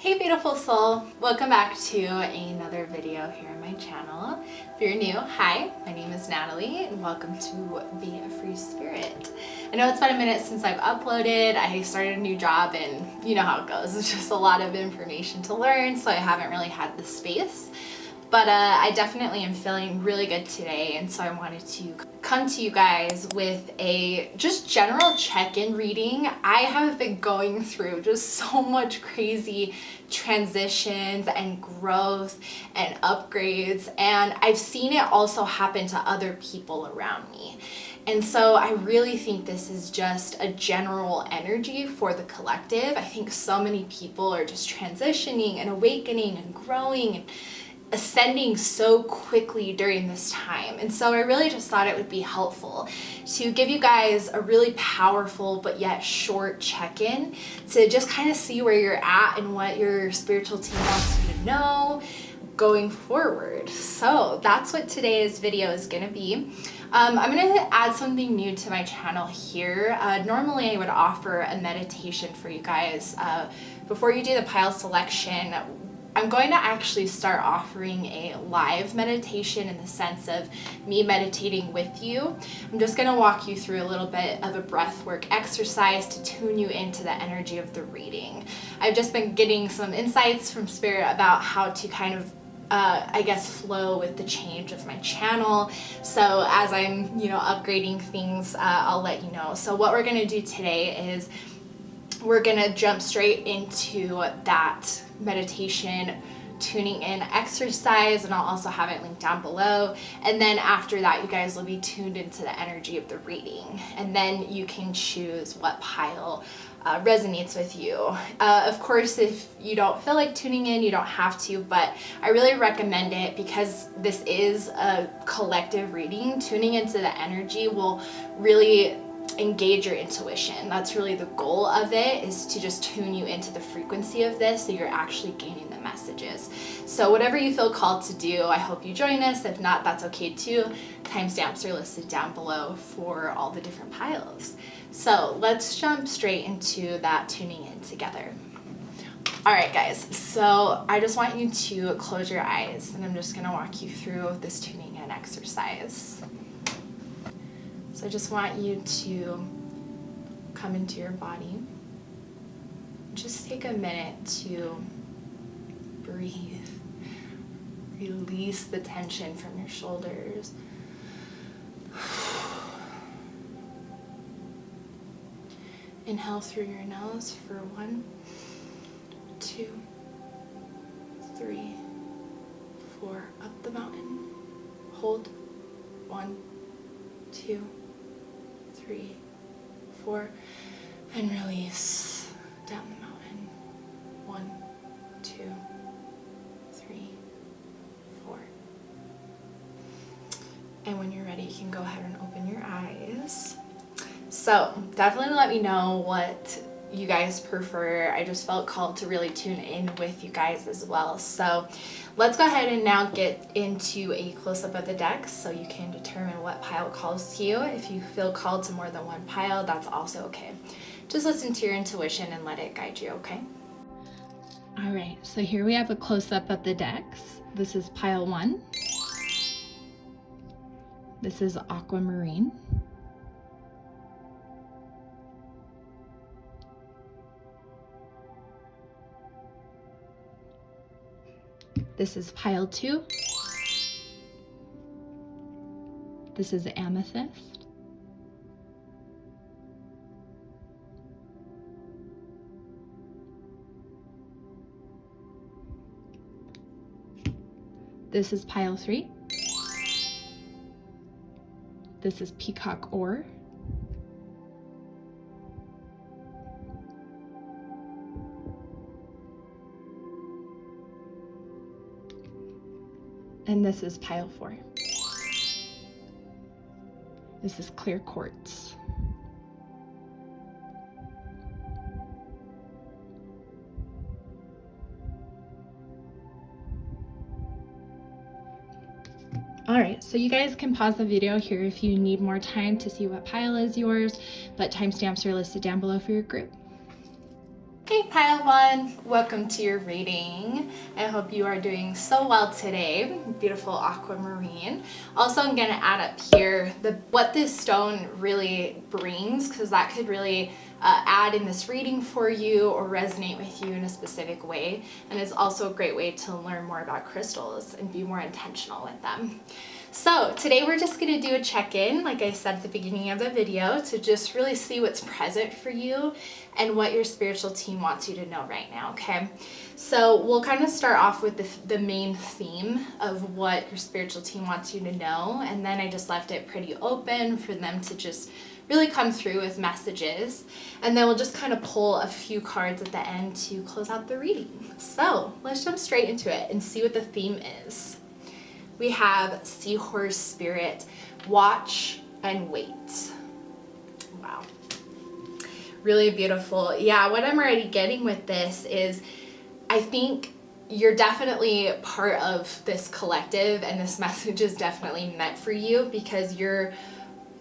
Hey beautiful soul, welcome back to another video here on my channel. If you're new, hi, my name is Natalie and welcome to Be a Free Spirit. I know it's been a minute since I've uploaded. I started a new job and you know how it goes. It's just a lot of information to learn, so I haven't really had the space. But I definitely am feeling really good today, and so I wanted to come to you guys with a just general check-in reading. I have been going through just so much crazy transitions and growth and upgrades, and I've seen it also happen to other people around me. And so I really think this is just a general energy for the collective. I think so many people are just transitioning and awakening and growing and ascending so quickly during this time. And so I really just thought it would be helpful to give you guys a really powerful but yet short check-in to just kind of see where you're at and what your spiritual team wants you to know going forward. So that's what today's video is going to be. I'm going to add something new to my channel here. Normally I would offer a meditation for you guys. Before you do the pile selection, I'm going to actually start offering a live meditation in the sense of me meditating with you. I'm just going to walk you through a little bit of a breathwork exercise to tune you into the energy of the reading. I've just been getting some insights from Spirit about how to kind of I guess flow with the change of my channel. So as I'm, upgrading things, I'll let you know. So what we're going to do today is we're going to jump straight into that meditation tuning in exercise, and I'll also have it linked down below. And then after that, you guys will be tuned into the energy of the reading, and then you can choose what pile resonates with you. Of course, if you don't feel like tuning in, you don't have to, but I really recommend it because this is a collective reading. Tuning into the energy will really engage your intuition. That's really the goal of it, is to just tune you into the frequency of this so you're actually gaining the messages. So whatever you feel called to do, I hope you join us. If not, that's okay too. Timestamps are listed down below for all the different piles. So let's jump straight into that tuning in together. All right, guys, so I just want you to close your eyes, and I'm just going to walk you through this tuning in exercise. So I just want you to come into your body. Just take a minute to breathe. Release the tension from your shoulders. Inhale through your nose for 1, 2, 3, 4. Up the mountain. Hold. 1, 2, 3, 4, and release down the mountain. 1, 2, 3, 4. And when you're ready, you can go ahead and open your eyes. So definitely let me know what you guys prefer. I just felt called to really tune in with you guys as well. So let's go ahead and now get into a close-up of the deck so you can determine what pile calls to you. If you feel called to more than one pile, that's also okay. Just listen to your intuition and let it guide you, okay? All right, so here we have a close-up of the decks. This is pile 1. This is aquamarine. This is pile 2. This is amethyst. This is pile 3. This is peacock ore. And this is pile 4. This is clear quartz. All right, so you guys can pause the video here if you need more time to see what pile is yours, but timestamps are listed down below for your group. Hey Pile 1, welcome to your reading. I hope you are doing so well today. Beautiful aquamarine. Also, I'm going to add up here what this stone really brings, because that could really add in this reading for you or resonate with you in a specific way. And it's also a great way to learn more about crystals and be more intentional with them. So today we're just going to do a check-in, like I said at the beginning of the video, to just really see what's present for you and what your spiritual team wants you to know right now, okay? So we'll kind of start off with the main theme of what your spiritual team wants you to know, and then I just left it pretty open for them to just really come through with messages, and then we'll just kind of pull a few cards at the end to close out the reading. So let's jump straight into it and see what the theme is. We have Seahorse Spirit, watch and wait. Wow. Really beautiful. Yeah, what I'm already getting with this is I think you're definitely part of this collective, and this message is definitely meant for you because you're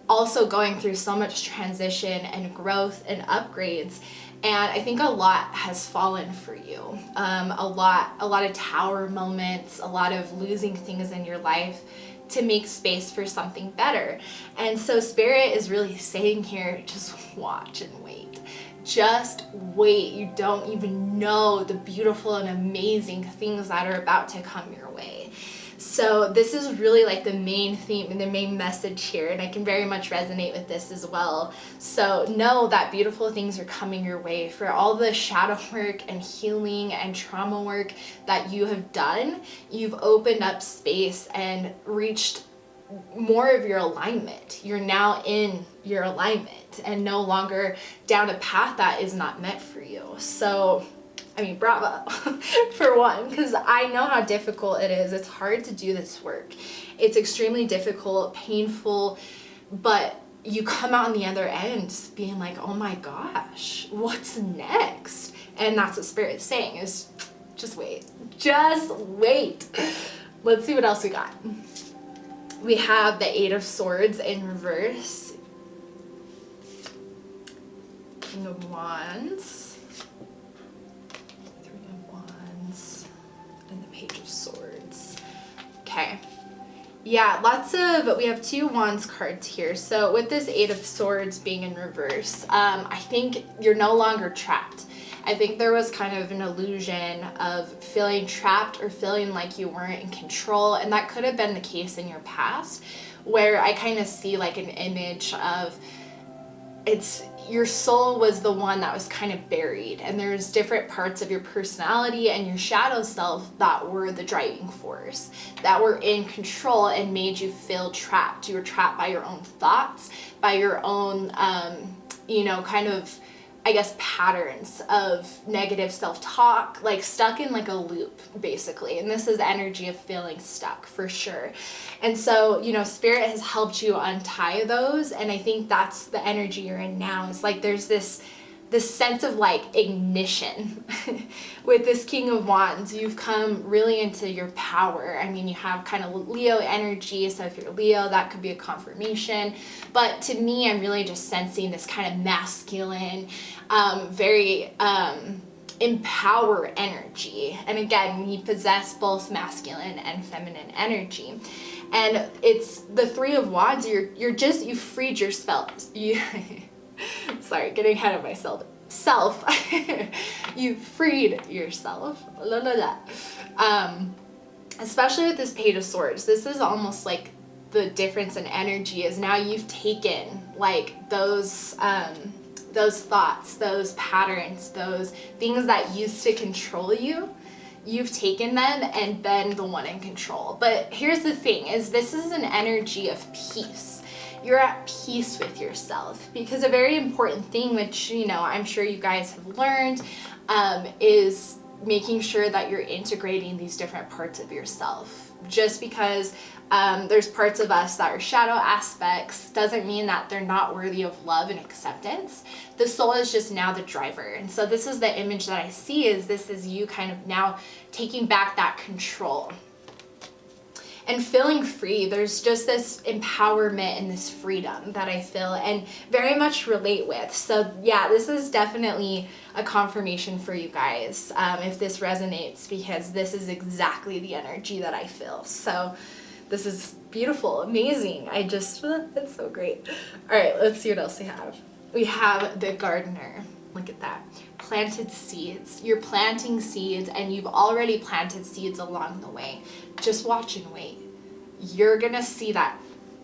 also going through so much transition and growth and upgrades. And I think a lot has fallen for you. A lot of tower moments, a lot of losing things in your life to make space for something better. And so Spirit is really saying here, just watch and wait. Just wait. You don't even know the beautiful and amazing things that are about to come your way. So this is really like the main theme and the main message here, and I can very much resonate with this as well. So know that beautiful things are coming your way for all the shadow work and healing and trauma work that you have done. You've opened up space and reached more of your alignment. You're now in your alignment and no longer down a path that is not meant for you. So I mean, bravo for one, because I know how difficult it is. It's hard to do this work. It's extremely difficult, painful, but you come out on the other end being like, oh my gosh, what's next? And that's what Spirit is saying, is just wait. Just wait. Let's see what else we got. We have the Eight of Swords in reverse. King of Wands. And the Page of Swords. Okay. Yeah, we have two Wands cards here. So with this Eight of Swords being in reverse, I think you're no longer trapped. I think there was kind of an illusion of feeling trapped or feeling like you weren't in control, and that could have been the case in your past, where I kind of see like an image of your soul was the one that was kind of buried, and there's different parts of your personality and your shadow self that were the driving force, that were in control and made you feel trapped. You were trapped by your own thoughts, by your own, kind of, I guess, patterns of negative self-talk, like stuck in like a loop, basically. And this is energy of feeling stuck for sure. And so, Spirit has helped you untie those. And I think that's the energy you're in now. It's like there's this sense of like ignition with this King of Wands. You've come really into your power. I mean, you have kind of Leo energy, so if you're Leo, that could be a confirmation. But to me, I'm really just sensing this kind of masculine, very empower energy. And again, you possess both masculine and feminine energy. And it's the Three of Wands. You freed your spells. Sorry, getting ahead of myself. You freed yourself. Especially with this Page of Swords. This is almost like the difference in energy is now you've taken like those thoughts, those patterns, those things that used to control you. You've taken them and been the one in control. But here's the thing, is this is an energy of peace. You're at peace with yourself, because a very important thing, which, I'm sure you guys have learned, is making sure that you're integrating these different parts of yourself. Just because there's parts of us that are shadow aspects doesn't mean that they're not worthy of love and acceptance. The soul is just now the driver. And so this is the image that I see, is this is you kind of now taking back that control. and feeling free. There's just this empowerment and this freedom that I feel and very much relate with. So yeah, this is definitely a confirmation for you guys, if this resonates, because this is exactly the energy that I feel. So this is beautiful, amazing. It's so great. All right, let's see what else we have. We have the gardener. Look at that. Planted seeds. You're planting seeds, and you've already planted seeds along the way. Just watch and wait. You're gonna see that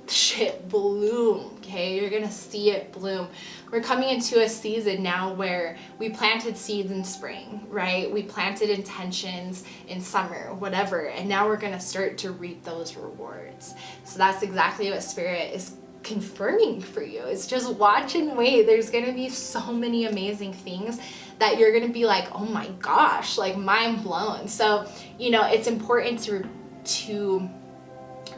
shit bloom, okay? You're gonna see it bloom. We're coming into a season now where we planted seeds in spring, right? We planted intentions in summer, whatever, and now we're gonna start to reap those rewards. So that's exactly what Spirit is confirming for you. It's just watch and wait. There's gonna be so many amazing things that you're gonna be like, oh my gosh, like mind blown. So, you know, it's important to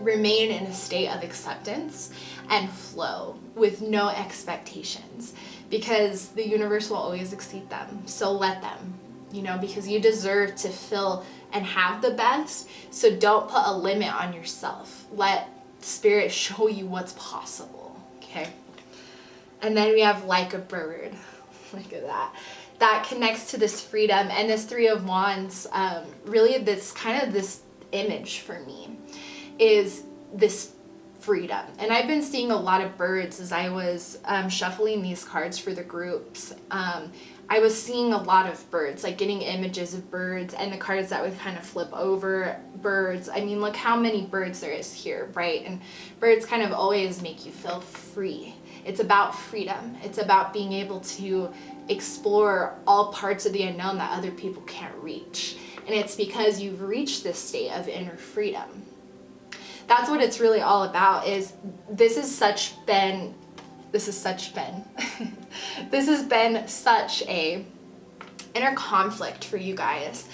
remain in a state of acceptance and flow with no expectations, because the universe will always exceed them. So let them, you know, because you deserve to feel and have the best. So don't put a limit on yourself. Let Spirit show you what's possible, okay? And then we have like a bird. Look at that. That connects to this freedom, and this Three of Wands, really this kind of this image for me is this freedom. And I've been seeing a lot of birds as I was shuffling these cards for the groups. I was seeing a lot of birds, like getting images of birds, and the cards that would kind of flip over birds. I mean, look how many birds there is here, right? And birds kind of always make you feel free. It's about freedom. It's about being able to explore all parts of the unknown that other people can't reach. And it's because you've reached this state of inner freedom. That's what it's really all about. This has been such a inner conflict for you guys,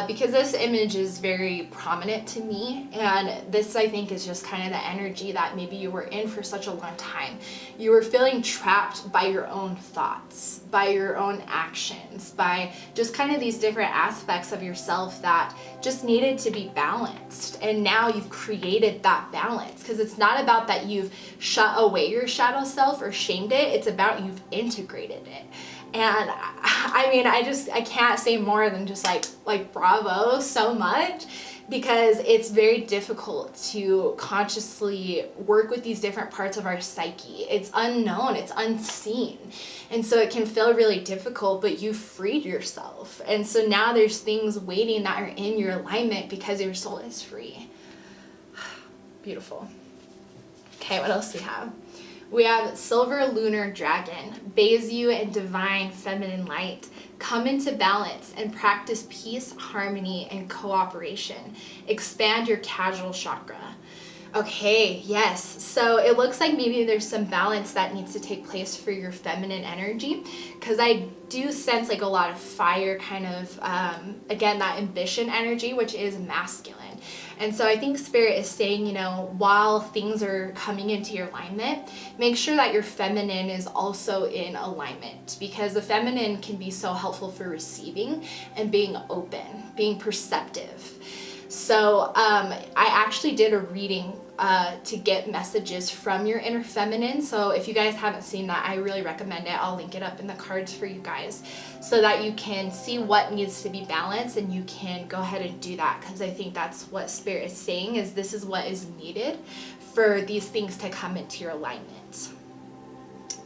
because this image is very prominent to me, and this, I think, is just kind of the energy that maybe you were in for such a long time. You were feeling trapped by your own thoughts, by your own actions, by just kind of these different aspects of yourself that just needed to be balanced. And now you've created that balance, because it's not about that you've shut away your shadow self or shamed it. It's about you've integrated it. And I mean, I can't say more than just like bravo so much, because it's very difficult to consciously work with these different parts of our psyche. It's unknown, it's unseen. And so it can feel really difficult, but you freed yourself. And so now there's things waiting that are in your alignment because your soul is free. Beautiful. Okay, what else do we have? We have Silver Lunar Dragon, bathes you in divine feminine light. Come into balance and practice peace, harmony, and cooperation. Expand your casual chakra. Okay, yes. So it looks like maybe there's some balance that needs to take place for your feminine energy, because I do sense like a lot of fire kind of, again, that ambition energy, which is masculine. And so I think Spirit is saying, you know, while things are coming into your alignment, make sure that your feminine is also in alignment, because the feminine can be so helpful for receiving and being open, being perceptive. So I actually did a reading to get messages from your inner feminine. So if you guys haven't seen that, I really recommend it. I'll link it up in the cards for you guys so that you can see what needs to be balanced, and you can go ahead and do that, because I think that's what Spirit is saying, is this is what is needed for these things to come into your alignment.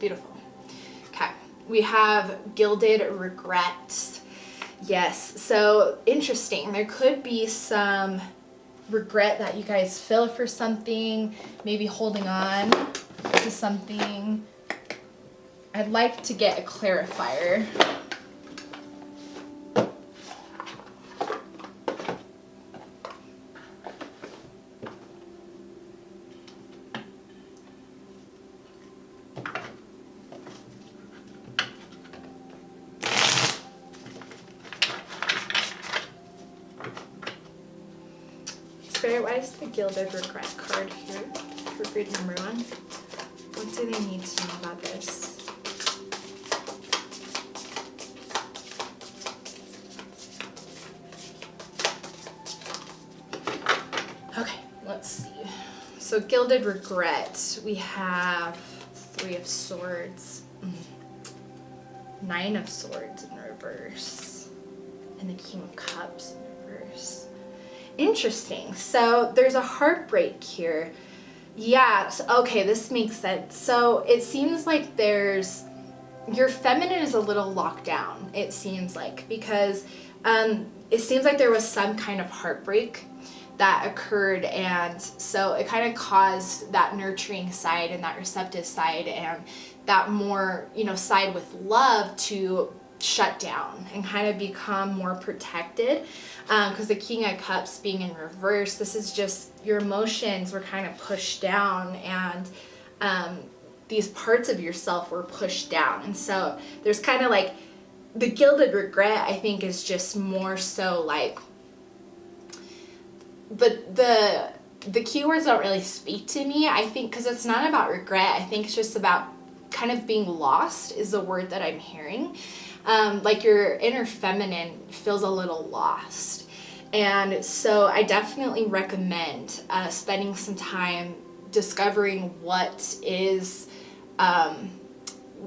Beautiful. Okay, we have Gilded Regrets. Yes, so interesting. There could be some regret that you guys feel for something, maybe holding on to something. I'd like to get a clarifier. Why is the Gilded Regret card here for grid number 1? What do they need to know about this? Okay, let's see. So gilded regret, we have 3 of Swords, 9 of Swords in reverse, and the King of Cups in reverse. Interesting. So there's a heartbreak here. Yeah, so, okay, this makes sense. So it seems like your feminine is a little locked down, it seems like, because it seems like there was some kind of heartbreak that occurred, and so it kind of caused that nurturing side and that receptive side and that more, side with love to shut down and kind of become more protected, because the King of Cups being in reverse, this is just your emotions were kind of pushed down, and these parts of yourself were pushed down. And so there's kind of like the gilded regret, I think, is just more so like, but the keywords don't really speak to me, I think, because it's not about regret. I think it's just about kind of being lost is the word that I'm hearing. Like your inner feminine feels a little lost. And so I definitely recommend spending some time discovering what is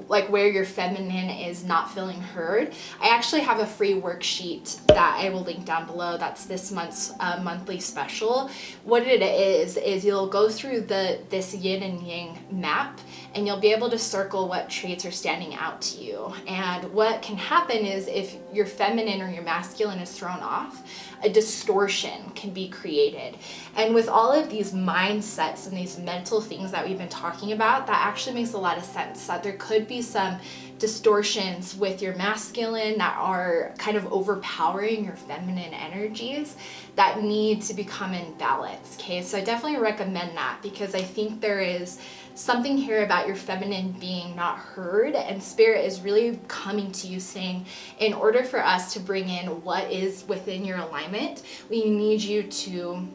like where your feminine is not feeling heard. I actually have a free worksheet that I will link down below. That's this month's monthly special. What it is you'll go through this yin and yang map, and you'll be able to circle what traits are standing out to you. And what can happen is if your feminine or your masculine is thrown off, a distortion can be created. And with all of these mindsets and these mental things that we've been talking about, that actually makes a lot of sense, that there could be some distortions with your masculine that are kind of overpowering your feminine energies that need to become in balance. Okay, so I definitely recommend that, because I think there is something here about your feminine being not heard, and spirit is really coming to you saying, in order for us to bring in what is within your alignment, we need you to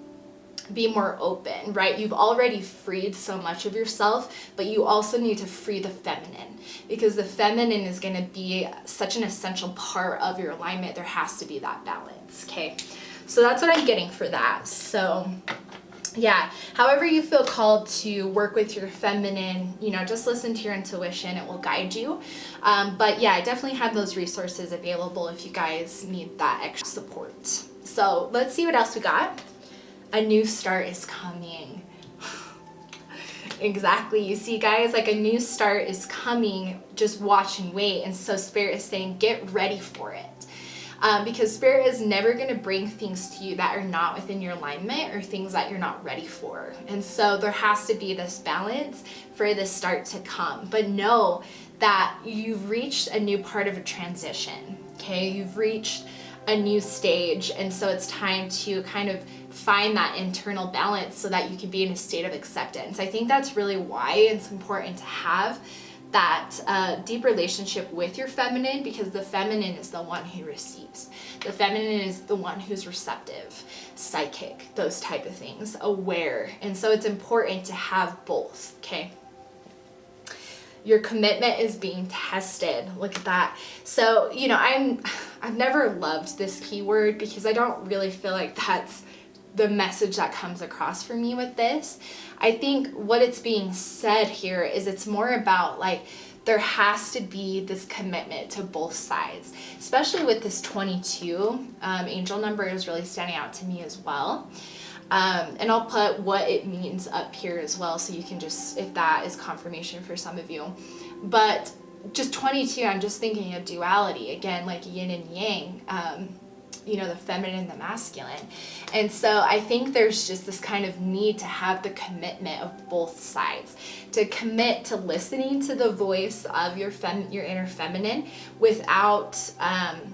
be more open, right? You've already freed so much of yourself, but you also need to free the feminine, because the feminine is going to be such an essential part of your alignment. There has to be that balance. Okay, so that's what I'm getting for that. So yeah, however you feel called to work with your feminine, just listen to your intuition. It will guide you. But yeah, I definitely have those resources available if you guys need that extra support. So let's see what else we got. A new start is coming. Exactly. You see, guys, like a new start is coming. Just watch and wait. And so spirit is saying, get ready for it. Because spirit is never going to bring things to you that are not within your alignment or things that you're not ready for. And so there has to be this balance for this start to come. But know that you've reached a new part of a transition. Okay, you've reached a new stage, and so it's time to kind of find that internal balance so that you can be in a state of acceptance. I think that's really why it's important to have that deep relationship with your feminine, because the feminine is the one who receives. The feminine is the one who's receptive, psychic, those type of things, aware. And so it's important to have both, okay? Your commitment is being tested. Look at that. So, I've never loved this keyword, because I don't really feel like that's the message that comes across for me with this. I think what it's being said here is it's more about like there has to be this commitment to both sides, especially with this 22 angel number is really standing out to me as well. And I'll put what it means up here as well, so you can just, if that is confirmation for some of you. But just 22, I'm just thinking of duality again, like yin and yang, the feminine and the masculine. And so I think there's just this kind of need to have the commitment of both sides, to commit to listening to the voice of your inner feminine without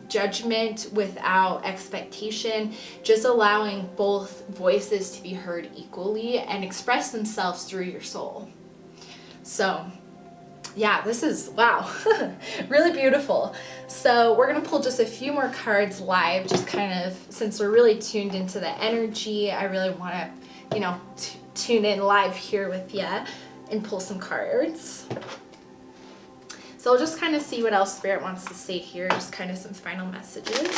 judgment, without expectation, just allowing both voices to be heard equally and express themselves through your soul. So yeah, this is, wow, really beautiful. So we're going to pull just a few more cards live, just kind of, since we're really tuned into the energy, I really want to, tune in live here with you and pull some cards. So I'll just kind of see what else Spirit wants to say here, just kind of some final messages.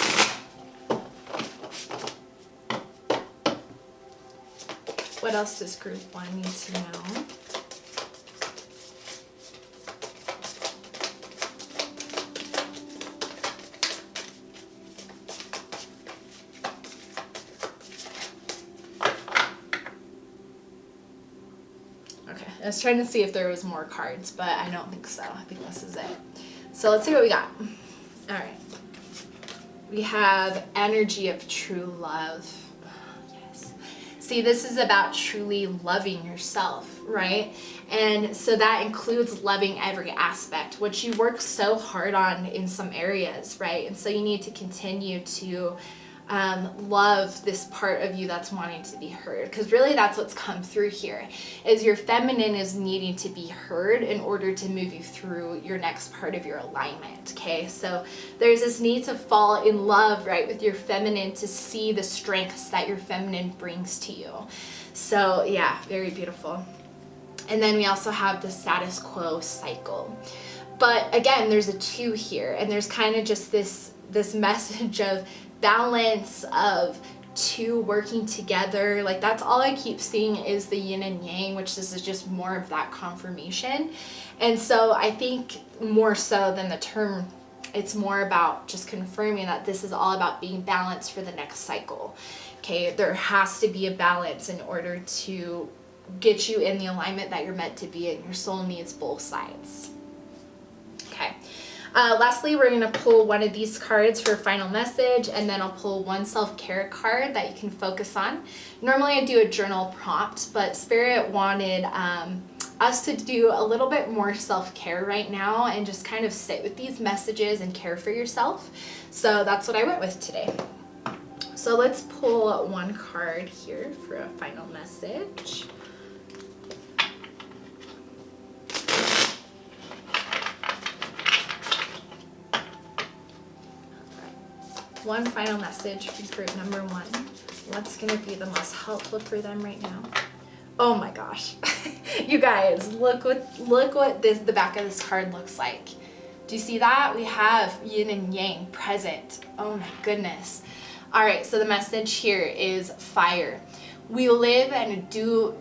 What else does group 1 need to know? Okay, I was trying to see if there was more cards, but I don't think so. I think this is it. So let's see what we got. All right. We have energy of true love. Yes. See, this is about truly loving yourself, right? And so that includes loving every aspect, which you work so hard on in some areas, right? And so you need to continue to love this part of you that's wanting to be heard, because really that's what's come through here, is your feminine is needing to be heard in order to move you through your next part of your alignment. Okay, so there's this need to fall in love, right, with your feminine, to see the strengths that your feminine brings to you. So yeah, very beautiful. And then we also have the status quo cycle, but again, there's a 2 here, and there's kind of just this message of balance, of 2 working together. Like, that's all I keep seeing is the yin and yang, which this is just more of that confirmation. And so I think more so than the term, it's more about just confirming that this is all about being balanced for the next cycle. Okay, there has to be a balance in order to get you in the alignment that you're meant to be in. Your soul needs both sides. Okay. Lastly, we're going to pull one of these cards for a final message, and then I'll pull one self-care card that you can focus on. Normally I do a journal prompt, but Spirit wanted us to do a little bit more self-care right now and just kind of sit with these messages and care for yourself. So that's what I went with today. So let's pull one card here for a final message. One final message for group number 1. What's going to be the most helpful for them right now? Oh my gosh. You guys, look what the back of this card looks like. Do you see that? We have yin and yang present. Oh my goodness. All right, so the message here is fire. We live in a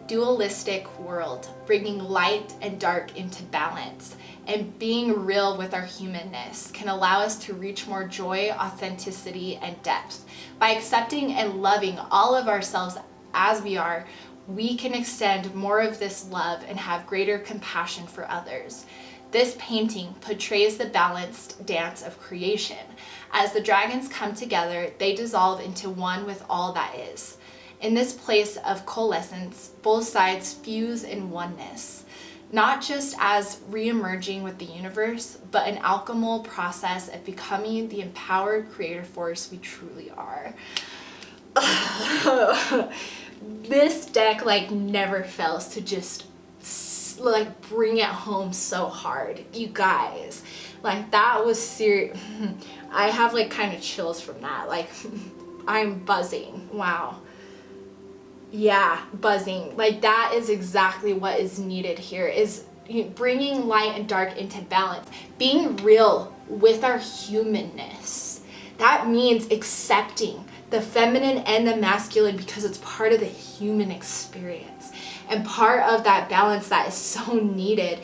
dualistic world, bringing light and dark into balance. And being real with our humanness can allow us to reach more joy, authenticity, and depth. By accepting and loving all of ourselves as we are, we can extend more of this love and have greater compassion for others. This painting portrays the balanced dance of creation. As the dragons come together, they dissolve into one with all that is. In this place of coalescence, both sides fuse in oneness. Not just as re-emerging with the universe, but an alchemical process of becoming the empowered creative force we truly are. This deck like never fails to just like bring it home so hard. You guys, like that was serious. I have like kind of chills from that. Like I'm buzzing. Wow. Yeah, buzzing. Like that is exactly what is needed here, is bringing light and dark into balance, being real with our humanness. That means accepting the feminine and the masculine because it's part of the human experience and part of that balance that is so needed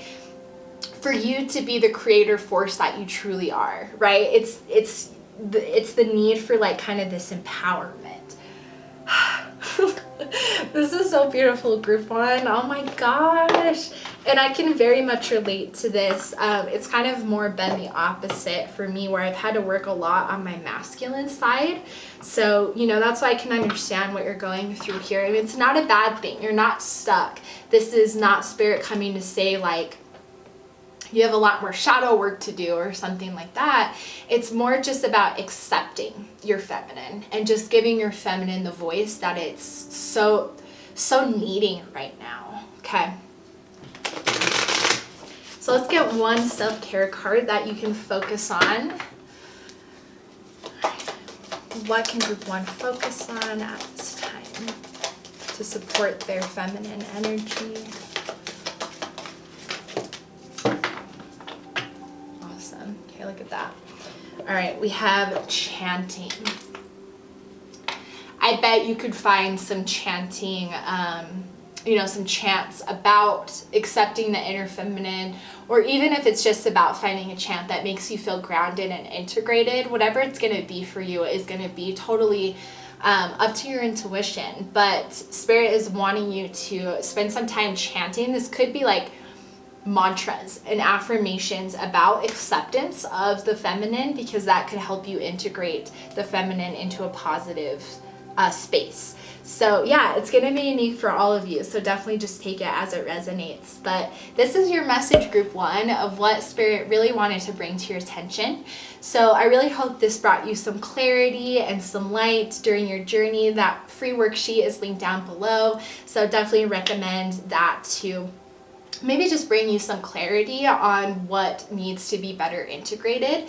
for you to be the creator force that you truly are, right? It's the need for like kind of this empowerment. This is so beautiful, group 1. Oh my gosh. And I can very much relate to this. It's kind of more been the opposite for me, where I've had to work a lot on my masculine side. So, that's why I can understand what you're going through here. I mean, it's not a bad thing. You're not stuck. This is not Spirit coming to say like, you have a lot more shadow work to do or something like that. It's more just about accepting your feminine and just giving your feminine the voice that it's so needing right now. Okay. So let's get one self-care card that you can focus on. What can group 1 focus on at this time to support their feminine energy? Look at that. All right, we have chanting. I bet you could find some chanting, you know, some chants about accepting the inner feminine, or even if it's just about finding a chant that makes you feel grounded and integrated, whatever it's going to be for you is going to be totally up to your intuition. But Spirit is wanting you to spend some time chanting. This could be like mantras and affirmations about acceptance of the feminine, because that could help you integrate the feminine into a positive space. So yeah, it's going to be unique for all of you. So definitely just take it as it resonates. But this is your message, group 1, of what Spirit really wanted to bring to your attention. So I really hope this brought you some clarity and some light during your journey. That free worksheet is linked down below. So definitely recommend that to maybe just bring you some clarity on what needs to be better integrated.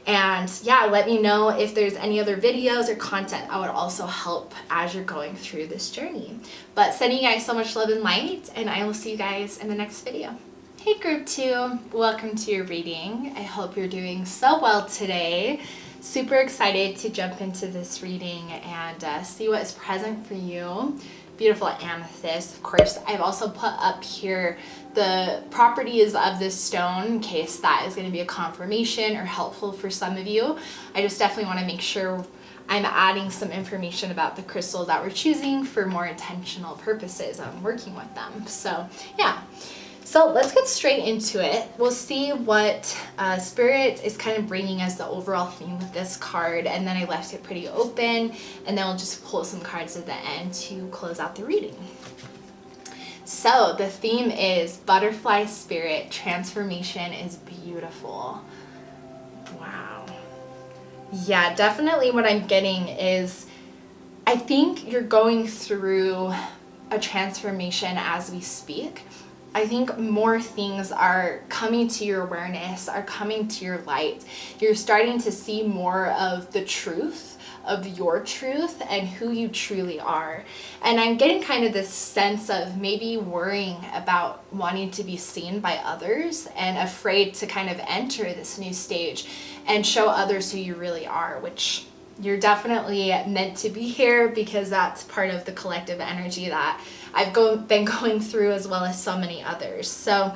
And yeah, let me know if there's any other videos or content that would also help as you're going through this journey. But sending you guys so much love and light, and I will see you guys in the next video. Hey group 2, welcome to your reading. I hope you're doing so well today. Super excited to jump into this reading and see what is present for you. Beautiful amethyst. Of course, I've also put up here the properties of this stone in case that is going to be a confirmation or helpful for some of you. I just definitely want to make sure I'm adding some information about the crystals that we're choosing for more intentional purposes on working with them. So yeah. So let's get straight into it. We'll see what Spirit is kind of bringing as the overall theme with this card, and then I left it pretty open, and then we'll just pull some cards at the end to close out the reading. So the theme is Butterfly Spirit, transformation is beautiful. Wow. Yeah, definitely what I'm getting is I think you're going through a transformation as we speak. I think more things are coming to your awareness, are coming to your light. You're starting to see more of the truth, of your truth and who you truly are. And I'm getting kind of this sense of maybe worrying about wanting to be seen by others and afraid to kind of enter this new stage and show others who you really are, which you're definitely meant to be here, because that's part of the collective energy that I've been going through, as well as so many others. So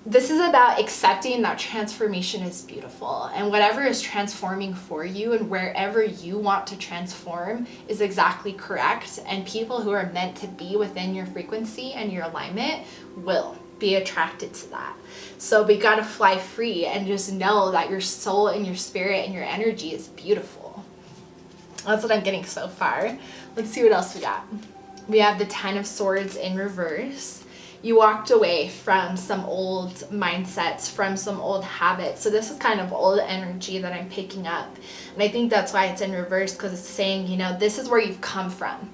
this is about accepting that transformation is beautiful, and whatever is transforming for you and wherever you want to transform is exactly correct, and people who are meant to be within your frequency and your alignment will be attracted to that. So we got to fly free and just know that your soul and your spirit and your energy is beautiful. That's what I'm getting so far. Let's see what else we got. We have the 10 of Swords in reverse. You walked away from some old mindsets, from some old habits. So this is kind of old energy that I'm picking up. And I think that's why it's in reverse, because it's saying, you know, this is where you've come from.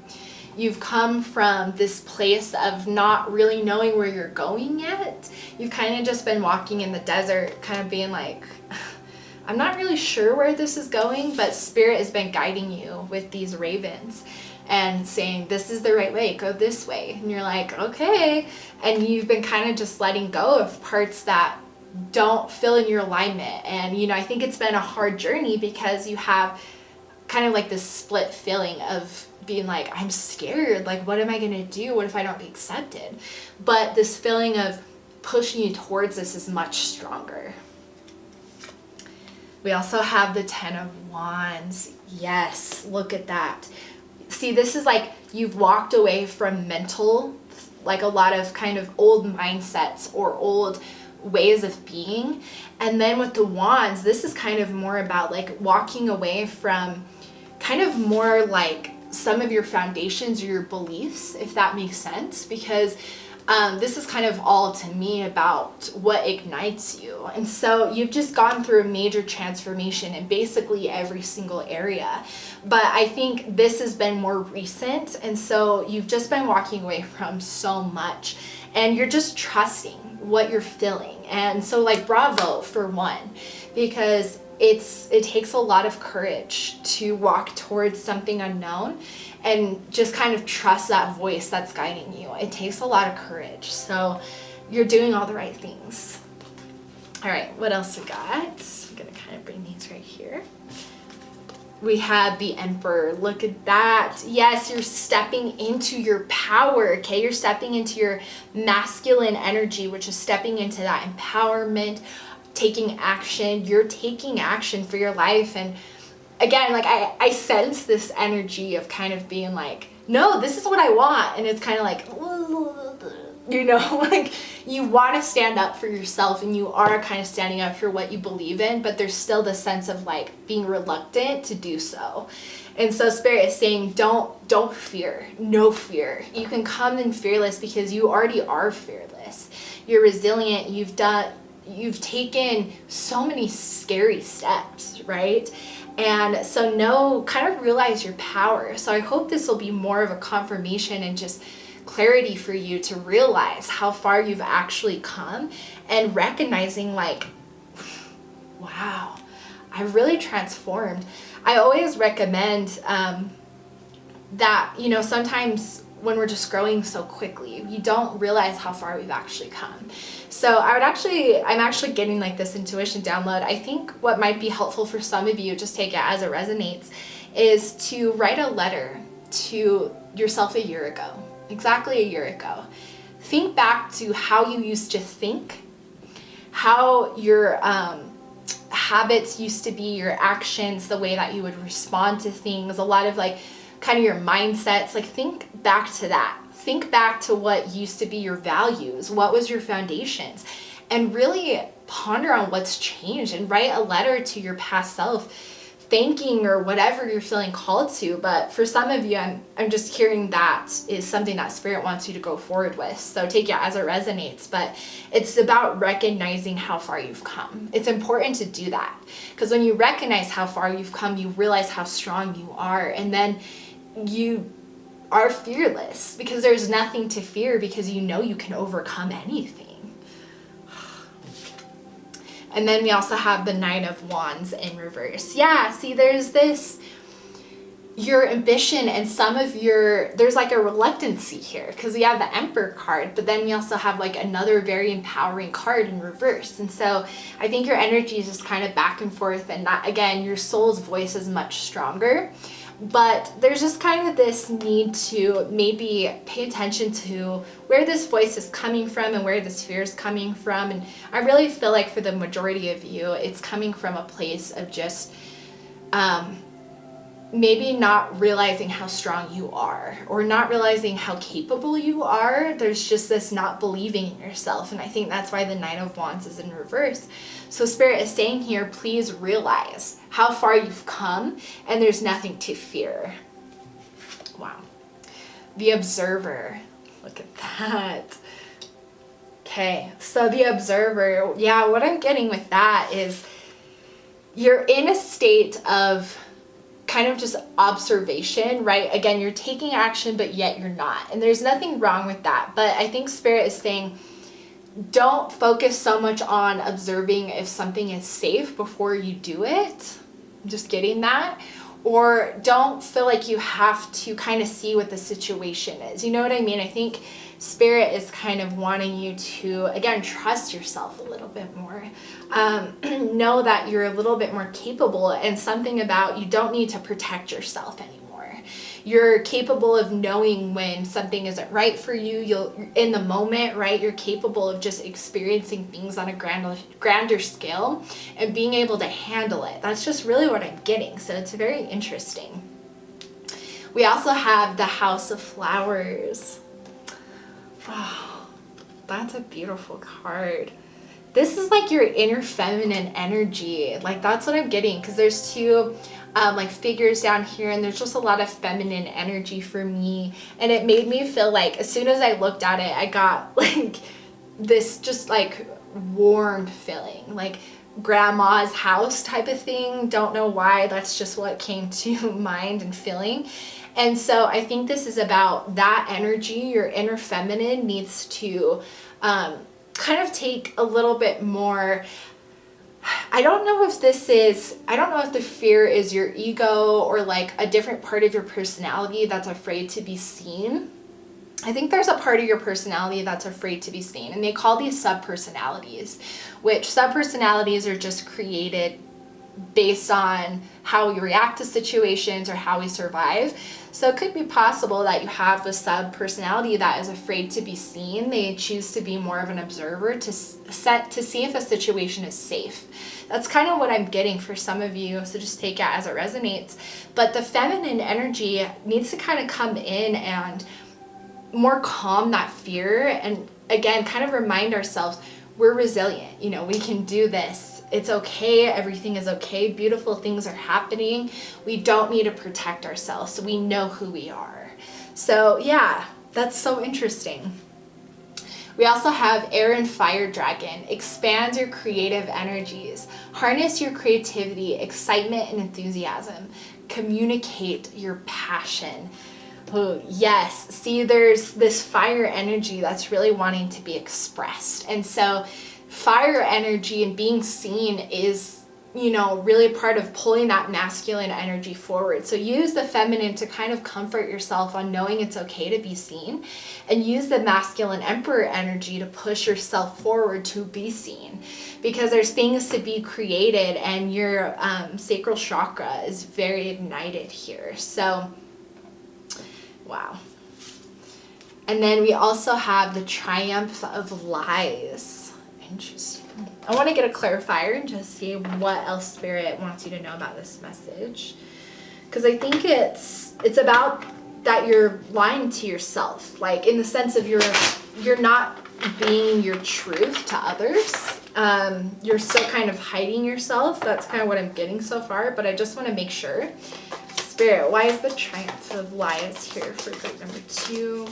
You've come from this place of not really knowing where you're going yet. You've kind of just been walking in the desert, kind of being like, I'm not really sure where this is going, but Spirit has been guiding you with these ravens and saying, this is the right way, go this way. And you're like, okay. And you've been kind of just letting go of parts that don't feel in your alignment. And, you know, I think it's been a hard journey because you have kind of like this split feeling of being like, I'm scared. Like, what am I going to do? What if I don't be accepted? But this feeling of pushing you towards this is much stronger. We also have the 10 of Wands. Yes, look at that. See, this is like you've walked away from mental, like a lot of kind of old mindsets or old ways of being. And then with the Wands, this is kind of more about like walking away from kind of more like some of your foundations or your beliefs, if that makes sense, because this is kind of all to me about what ignites you. And so you've just gone through a major transformation in basically every single area. But I think this has been more recent. And so you've just been walking away from so much, and you're just trusting what you're feeling. And so like, bravo for one, because it takes a lot of courage to walk towards something unknown and just kind of trust that voice that's guiding you. It takes a lot of courage. So you're doing all the right things. All right, what else we got? I'm gonna kind of bring these right here. we have the Emperor. Look at that. Yes, you're stepping into your power, okay? You're stepping into your masculine energy, which is stepping into that empowerment, taking action. You're taking action for your life. And again, like I sense this energy of kind of being like, no, this is what I want. And it's kind of like, you know, like you want to stand up for yourself, and you are kind of standing up for what you believe in, but there's still the sense of like being reluctant to do so. And so Spirit is saying, don't fear, no fear. You can come in fearless because you already are fearless. You're resilient. You've taken so many scary steps, right? And so kind of realize your power. So I hope this will be more of a confirmation and just clarity for you to realize how far you've actually come, and recognizing like, wow, I've really transformed. I always recommend that, you know, sometimes when we're just growing so quickly, you don't realize how far we've actually come. So I'm actually getting like this intuition download. I think what might be helpful for some of you, just take it as it resonates, is to write a letter to yourself a year ago, exactly a year ago. Think back to how you used to think, how your habits used to be, your actions, the way that you would respond to things, a lot of like kind of your mindsets. Like think back to that. Think back to what used to be your values. What was your foundations? And really ponder on what's changed, and write a letter to your past self, thanking or whatever you're feeling called to. But for some of you, I'm just hearing that is something that Spirit wants you to go forward with. So take it as it resonates. But it's about recognizing how far you've come. It's important to do that, because when you recognize how far you've come, you realize how strong you are. And then you are fearless, because there's nothing to fear, because you know you can overcome anything. And then we also have the Knight of Wands in reverse. Yeah, see, there's this, your ambition and some of there's like a reluctancy here, because we have the Emperor card, but then we also have like another very empowering card in reverse. And so I think your energy is just kind of back and forth, and that, again, your soul's voice is much stronger. But there's just kind of this need to maybe pay attention to where this voice is coming from and where this fear is coming from. And I really feel like for the majority of you, it's coming from a place of just maybe not realizing how strong you are, or not realizing how capable you are. There's just this not believing in yourself. And I think that's why the Knight of Wands is in reverse. So Spirit is saying here, please realize how far you've come, and there's nothing to fear. Wow. The Observer. Look at that. Okay, so the Observer, yeah, what I'm getting with that is you're in a state of kind of just observation, right? Again, you're taking action, but yet you're not. And there's nothing wrong with that. But I think Spirit is saying, don't focus so much on observing if something is safe before you do it. I'm just getting that. Or don't feel like you have to kind of see what the situation is. You know what I mean? I think Spirit is kind of wanting you to, again, trust yourself a little bit more. Know that you're a little bit more capable, and something about you don't need to protect yourself anymore. You're capable of knowing when something isn't right for you. You'll, in the moment, right? You're capable of just experiencing things on a grander scale and being able to handle it. That's just really what I'm getting. So it's very interesting. We also have the House of Flowers. Oh, that's a beautiful card. This is like your inner feminine energy. Like that's what I'm getting, because there's two like figures down here, and there's just a lot of feminine energy for me. And it made me feel like as soon as I looked at it, I got like this just like warm feeling, like grandma's house type of thing. Don't know why, that's just what came to mind and feeling. And so I think this is about that energy. Your inner feminine needs to kind of take a little bit more. I don't know if the fear is your ego or like a different part of your personality that's afraid to be seen. I think there's a part of your personality that's afraid to be seen, and they call these subpersonalities, which subpersonalities are just created based on how we react to situations or how we survive. So it could be possible that you have a sub-personality that is afraid to be seen. They choose to be more of an observer to see if a situation is safe. That's kind of what I'm getting for some of you, so just take it as it resonates. But the feminine energy needs to kind of come in and more calm that fear, and again, kind of remind ourselves we're resilient. You know, we can do this. It's okay. Everything is okay. Beautiful things are happening. We don't need to protect ourselves. So we know who we are. So yeah, that's so interesting. We also have air and fire dragon. Expand your creative energies. Harness your creativity, excitement, and enthusiasm. Communicate your passion. Oh, yes. See, there's this fire energy that's really wanting to be expressed. And so fire energy and being seen is, you know, really part of pulling that masculine energy forward. So use the feminine to kind of comfort yourself on knowing it's okay to be seen, and use the masculine emperor energy to push yourself forward to be seen, because there's things to be created, and your sacral chakra is very ignited here. So wow. And then we also have the triumph of lies. Interesting. I want to get a clarifier and just see what else Spirit wants you to know about this message. Because I think it's about that you're lying to yourself. Like in the sense of you're not being your truth to others. You're still kind of hiding yourself. That's kind of what I'm getting so far. But I just want to make sure. Spirit, why is the triumph of lies here for group number 2?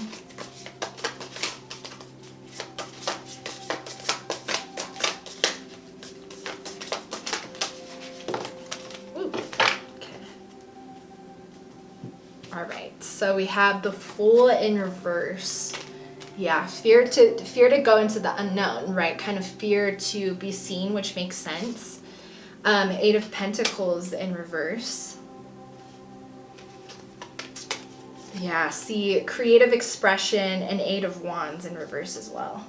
Ooh, okay. All right, so we have the Fool in reverse. Yeah, fear to go into the unknown, right? Kind of fear to be seen, which makes sense. 8 of Pentacles in reverse. Yeah, see, creative expression and 8 of Wands in reverse as well.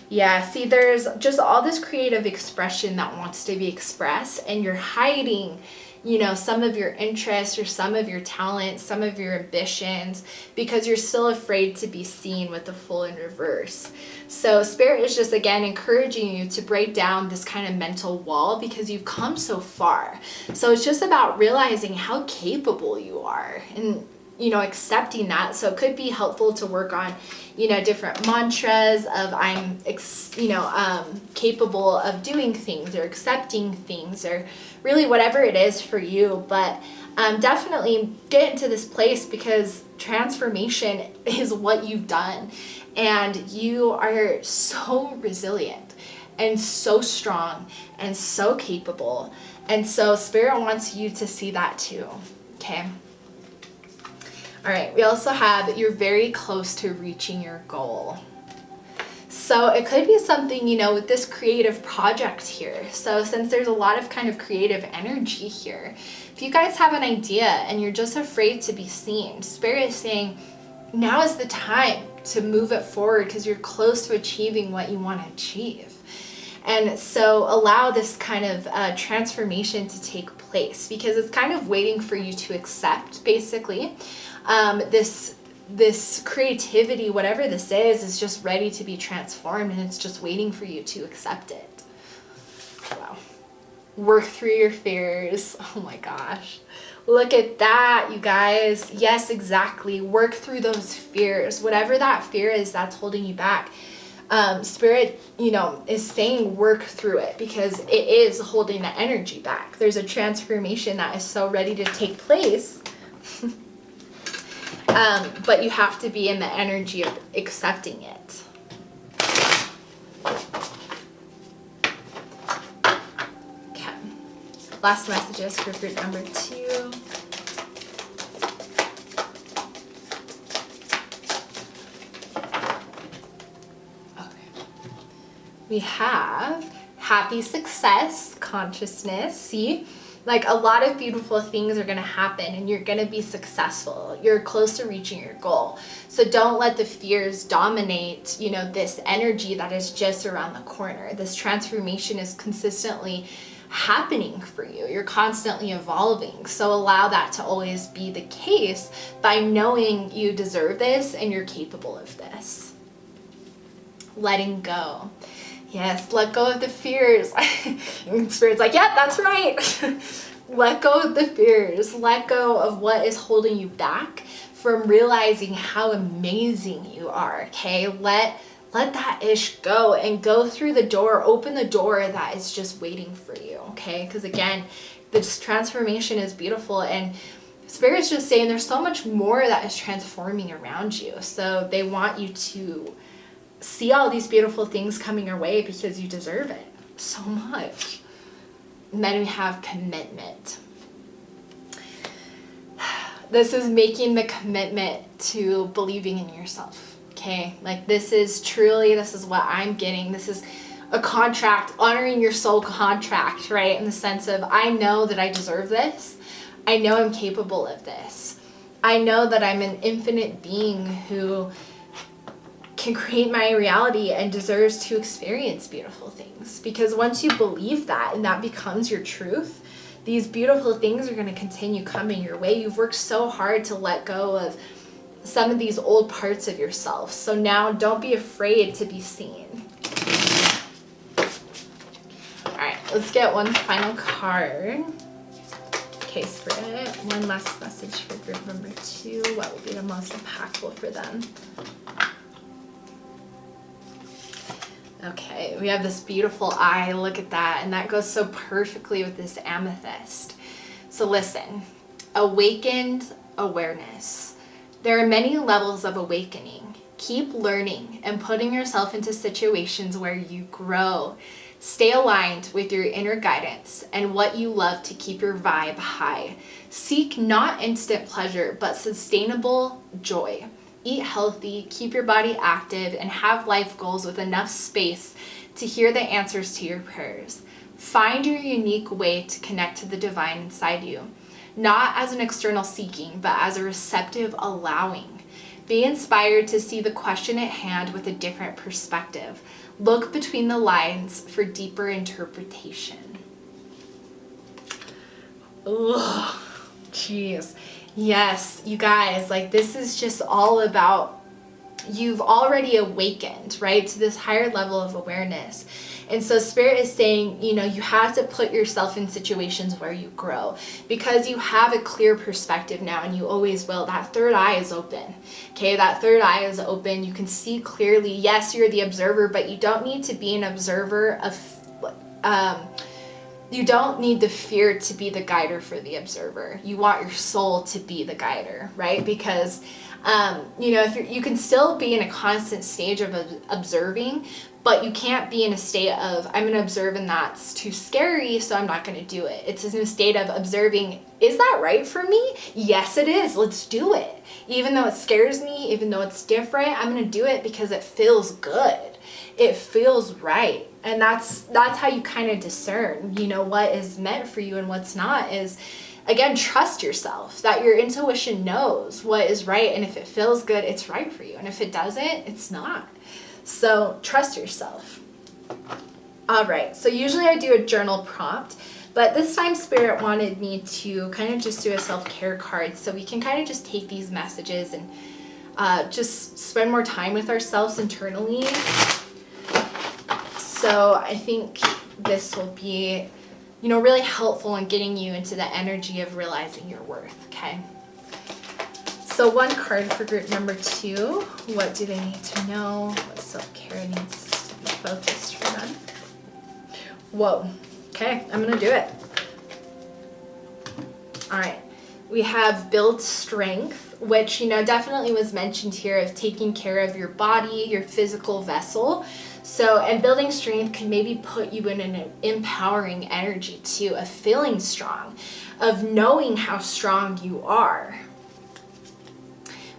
Yeah, see, there's just all this creative expression that wants to be expressed, and you're hiding, you know, some of your interests or some of your talents, some of your ambitions, because you're still afraid to be seen with the Fool in reverse. So Spirit is just, again, encouraging you to break down this kind of mental wall, because you've come so far. So it's just about realizing how capable you are, and you know, accepting that. So it could be helpful to work on, you know, different mantras of I'm, capable of doing things, or accepting things, or really whatever it is for you. But definitely get into this place, because transformation is what you've done, and you are so resilient and so strong and so capable. And so Spirit wants you to see that too. Okay. All right, we also have you're very close to reaching your goal. So it could be something, you know, with this creative project here. So since there's a lot of kind of creative energy here, if you guys have an idea and you're just afraid to be seen, Spirit is saying now is the time to move it forward, because you're close to achieving what you want to achieve. And so allow this kind of transformation to take place, because it's kind of waiting for you to accept, basically. This creativity, whatever this is just ready to be transformed, and it's just waiting for you to accept it. Wow. Work through your fears. Oh my gosh. Look at that, you guys. Yes, exactly. Work through those fears. Whatever that fear is that's holding you back. Spirit, you know, is saying work through it, because it is holding the energy back. There's a transformation that is so ready to take place. But you have to be in the energy of accepting it. Okay. Last messages for group number 2. Okay. We have happy success, consciousness. See? Like a lot of beautiful things are going to happen, and you're going to be successful. You're close to reaching your goal. So don't let the fears dominate, you know, this energy that is just around the corner. This transformation is consistently happening for you. You're constantly evolving. So allow that to always be the case by knowing you deserve this and you're capable of this. Letting go. Yes, let go of the fears. Spirit's like, yeah, that's right. Let go of the fears. Let go of what is holding you back from realizing how amazing you are, okay? Let that ish go and go through the door, open the door that is just waiting for you, okay? Because again, this transformation is beautiful, and Spirit's just saying there's so much more that is transforming around you. So they want you to see all these beautiful things coming your way because you deserve it so much. And then we have commitment. This is making the commitment to believing in yourself, okay? Like this is what I'm getting. This is a contract, honoring your soul contract, right? In the sense of, I know that I deserve this. I know I'm capable of this. I know that I'm an infinite being who can create my reality and deserves to experience beautiful things. Because once you believe that and that becomes your truth, these beautiful things are going to continue coming your way. You've worked so hard to let go of some of these old parts of yourself. So now don't be afraid to be seen. All right, let's get one final card. Okay, Spirit, one last message for group number 2. What will be the most impactful for them? Okay, we have this beautiful eye. Look at that. And that goes so perfectly with this amethyst. So listen, awakened awareness. There are many levels of awakening. Keep learning and putting yourself into situations where you grow. Stay aligned with your inner guidance and what you love to keep your vibe high. Seek not instant pleasure, but sustainable joy. Eat healthy, keep your body active, and have life goals with enough space to hear the answers to your prayers. Find your unique way to connect to the divine inside you, not as an external seeking, but as a receptive allowing. Be inspired to see the question at hand with a different perspective. Look between the lines for deeper interpretation. Ugh, jeez. Yes, you guys, like this is just all about, you've already awakened, right, to this higher level of awareness. And so Spirit is saying, you know, you have to put yourself in situations where you grow because you have a clear perspective now, and you always will. That third eye is open, okay? That third eye is open. You can see clearly. Yes, you're the observer, but you don't need to be an observer of, you don't need the fear to be the guider for the observer. You want your soul to be the guider, right? Because, you know, if you can still be in a constant stage of observing, but you can't be in a state of, I'm going to observe and that's too scary, so I'm not going to do it. It's in a state of observing, is that right for me? Yes, it is. Let's do it. Even though it scares me, even though it's different, I'm going to do it because it feels good. It feels right. And that's how you kind of discern, you know, what is meant for you and what's not. Is, again, trust yourself, that your intuition knows what is right. And if it feels good, it's right for you. And if it doesn't, it's not. So trust yourself. All right. So usually I do a journal prompt, but this time Spirit wanted me to kind of just do a self-care card. So we can kind of just take these messages and just spend more time with ourselves internally. So I think this will be, you know, really helpful in getting you into the energy of realizing your worth, okay? So one card for group number 2. What do they need to know? What self-care needs to be focused for them? Whoa. Okay, I'm going to do it. All right. We have build strength, which, you know, definitely was mentioned here, of taking care of your body, your physical vessel. So, and building strength can maybe put you in an empowering energy too, of feeling strong, of knowing how strong you are.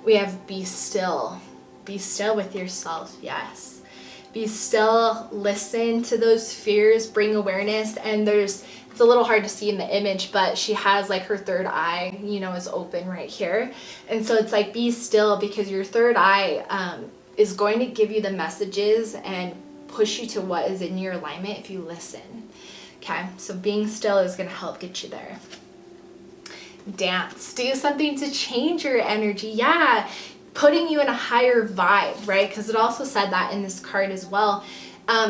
We have be still. Be still with yourself, yes. Be still, listen to those fears, bring awareness. And it's a little hard to see in the image, but she has like her third eye, you know, is open right here. And so it's like, be still, because your third eye is going to give you the messages and push you to what is in your alignment if you listen. Okay, so being still is going to help get you there. Dance. Do something to change your energy. Yeah, putting you in a higher vibe, right? Because it also said that in this card as well.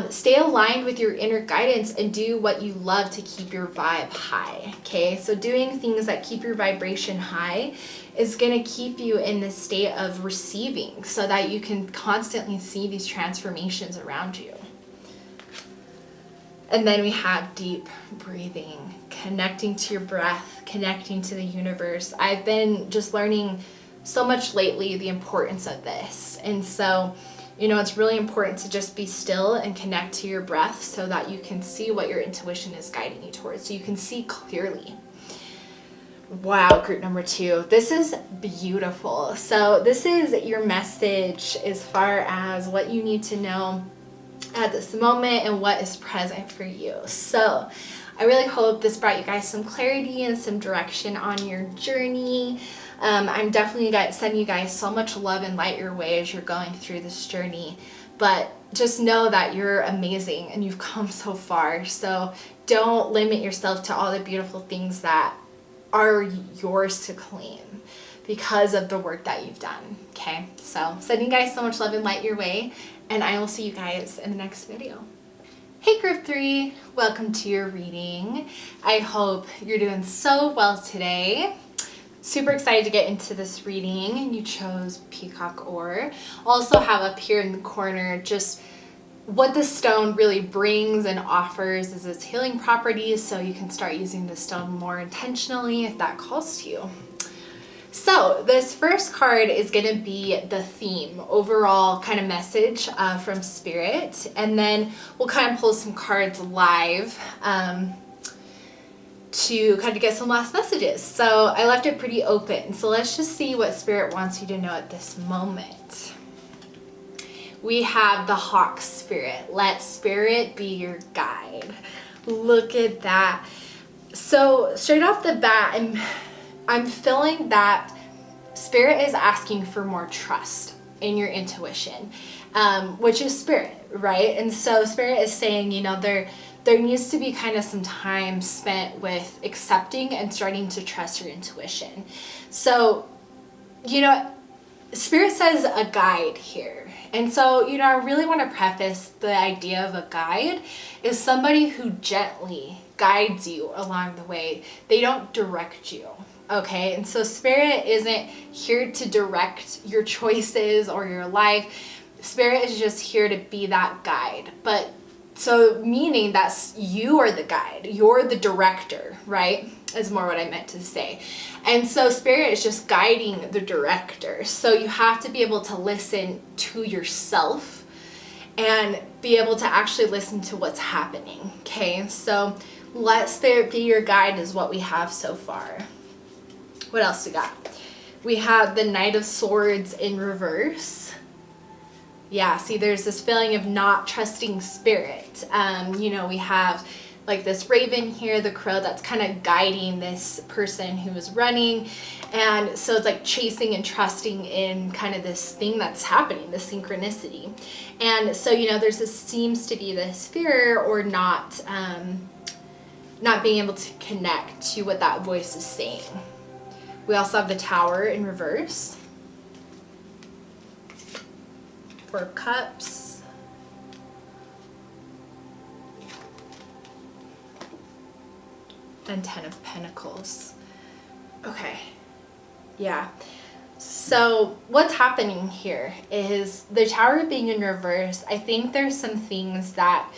Stay aligned with your inner guidance and do what you love to keep your vibe high. Okay, so doing things that keep your vibration high is going to keep you in this state of receiving so that you can constantly see these transformations around you. And then we have deep breathing, connecting to your breath, connecting to the universe. I've been just learning so much lately the importance of this. And so, you know, it's really important to just be still and connect to your breath so that you can see what your intuition is guiding you towards, so you can see clearly. Wow, group number 2. This is beautiful. So this is your message as far as what you need to know at this moment and what is present for you. So I really hope this brought you guys some clarity and some direction on your journey. I'm definitely sending you guys so much love and light your way as you're going through this journey. But just know that you're amazing and you've come so far. So don't limit yourself to all the beautiful things that are yours to claim because of the work that you've done. Okay, so sending you guys so much love and light your way, and I will see you guys in the next video. Hey group 3, welcome to your reading. I hope you're doing so well today. Super excited to get into this reading, and you chose peacock ore. Also have up here in the corner just what this stone really brings and offers is its healing properties, so you can start using this stone more intentionally if that calls to you. So this first card is going to be the theme, overall kind of message from Spirit, and then we'll kind of pull some cards live to kind of get some last messages. So I left it pretty open, so let's just see what Spirit wants you to know at this moment. We have the Hawk Spirit. Let Spirit be your guide. Look at that. So straight off the bat, I'm feeling that Spirit is asking for more trust in your intuition, which is Spirit, right? And so Spirit is saying, you know, there needs to be kind of some time spent with accepting and starting to trust your intuition. So, you know, Spirit says a guide here. And so, you know, I really want to preface the idea of a guide is somebody who gently guides you along the way. They don't direct you. Okay, and so Spirit isn't here to direct your choices or your life. Spirit is just here to be that guide. But so meaning that you are the guide, you're the director, right? Is more what I meant to say. And so Spirit is just guiding the director. So you have to be able to listen to yourself and be able to actually listen to what's happening. Okay, so let Spirit be your guide is what we have so far. What else we got? We have the Knight of Swords in reverse. Yeah, see, there's this feeling of not trusting Spirit. You know, we have like this raven here, the crow that's kind of guiding this person who is running. And so it's like chasing and trusting in kind of this thing that's happening, the synchronicity. And so, you know, there's this seems to be this fear or not being able to connect to what that voice is saying. We also have the Tower in reverse. 4 of Cups. And 10 of Pentacles. Okay. Yeah. So what's happening here is the Tower being in reverse. I think there's some things that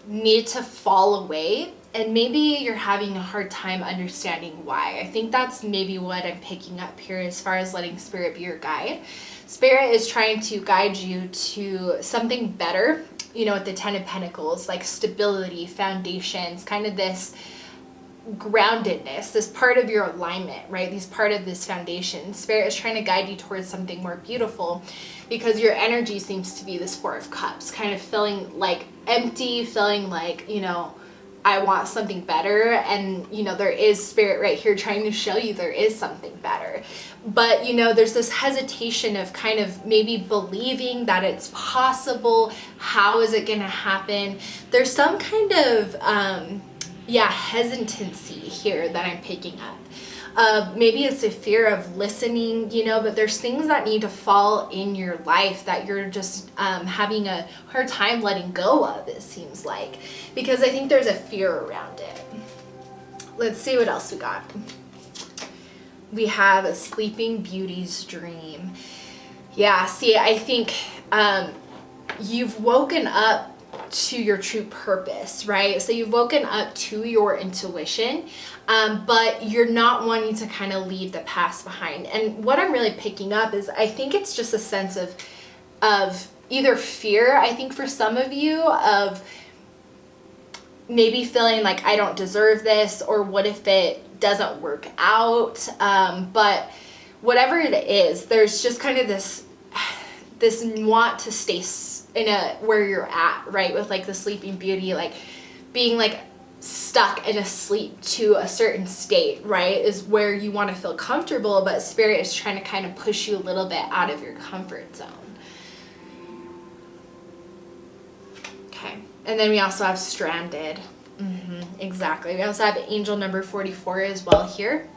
need to fall away, and maybe you're having a hard time understanding why. I think that's maybe what I'm picking up here as far as letting Spirit be your guide. Spirit is trying to guide you to something better, you know, with the 10 of Pentacles, like stability, foundations, kind of this groundedness, this part of your alignment, right? This part of this foundation. Spirit is trying to guide you towards something more beautiful because your energy seems to be this 4 of Cups, kind of feeling like empty, feeling like, you know, I want something better. And, you know, there is Spirit right here trying to show you there is something better. But, you know, there's this hesitation of kind of maybe believing that it's possible. How is it going to happen? There's some kind of hesitancy here that I'm picking up. Maybe it's a fear of listening, you know, but there's things that need to fall in your life that you're just having a hard time letting go of, it seems like, because I think there's a fear around it. Let's see what else we got. We have a Sleeping Beauty's dream. Yeah, see, I think you've woken up to your true purpose, right? So you've woken up to your intuition, but you're not wanting to kind of leave the past behind. And what I'm really picking up is, I think it's just a sense of either fear, I think for some of you, of maybe feeling like I don't deserve this, or what if it doesn't work out? But whatever it is, there's just kind of this want to stay in where you're at, right? With like the Sleeping Beauty, like being like stuck and asleep to a certain state, right? Is where you want to feel comfortable, but Spirit is trying to kind of push you a little bit out of your comfort zone. Okay, and then we also have Stranded. Exactly. We also have Angel number 44 as well here.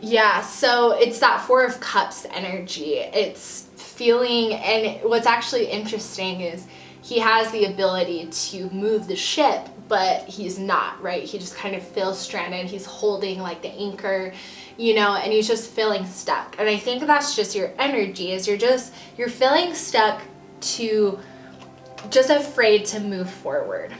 Yeah, so it's that Four of Cups energy. It's feeling, and what's actually interesting is he has the ability to move the ship, but he's not, right? He just kind of feels stranded. He's holding like the anchor, you know, and he's just feeling stuck. And I think that's just your energy, is you're feeling stuck, to just afraid to move forward.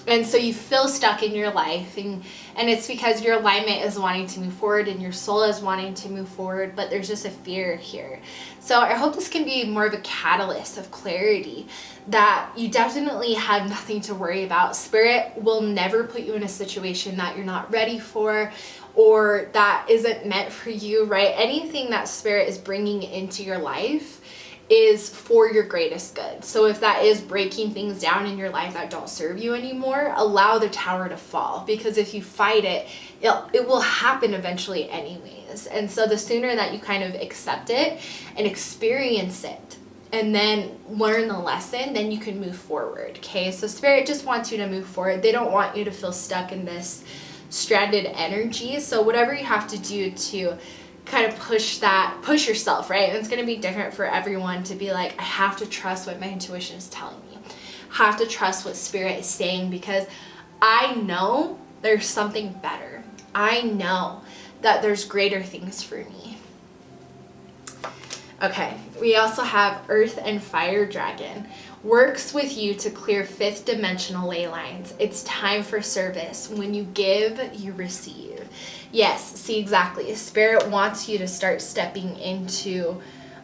And so you feel stuck in your life, and it's because your alignment is wanting to move forward and your soul is wanting to move forward, but there's just a fear here. So I hope this can be more of a catalyst of clarity, that you definitely have nothing to worry about. Spirit will never put you in a situation that you're not ready for, or that isn't meant for you, right? Anything that Spirit is bringing into your life is for your greatest good. So if that is breaking things down in your life that don't serve you anymore, allow the tower to fall, because if you fight it, it will happen eventually anyways. And so the sooner that you kind of accept it and experience it and then learn the lesson, then you can move forward. Okay, so Spirit just wants you to move forward. They don't want you to feel stuck in this stranded energy. So whatever you have to do to kind of push yourself, right? And it's going to be different for everyone, to be like, I have to trust what my intuition is telling me. I have to trust what Spirit is saying, because I know there's something better. I know that there's greater things for me. Okay, we also have Earth and Fire Dragon. Works with you to clear fifth dimensional ley lines. It's time for service. When you give, you receive. Yes, see, exactly. Spirit wants you to start stepping into,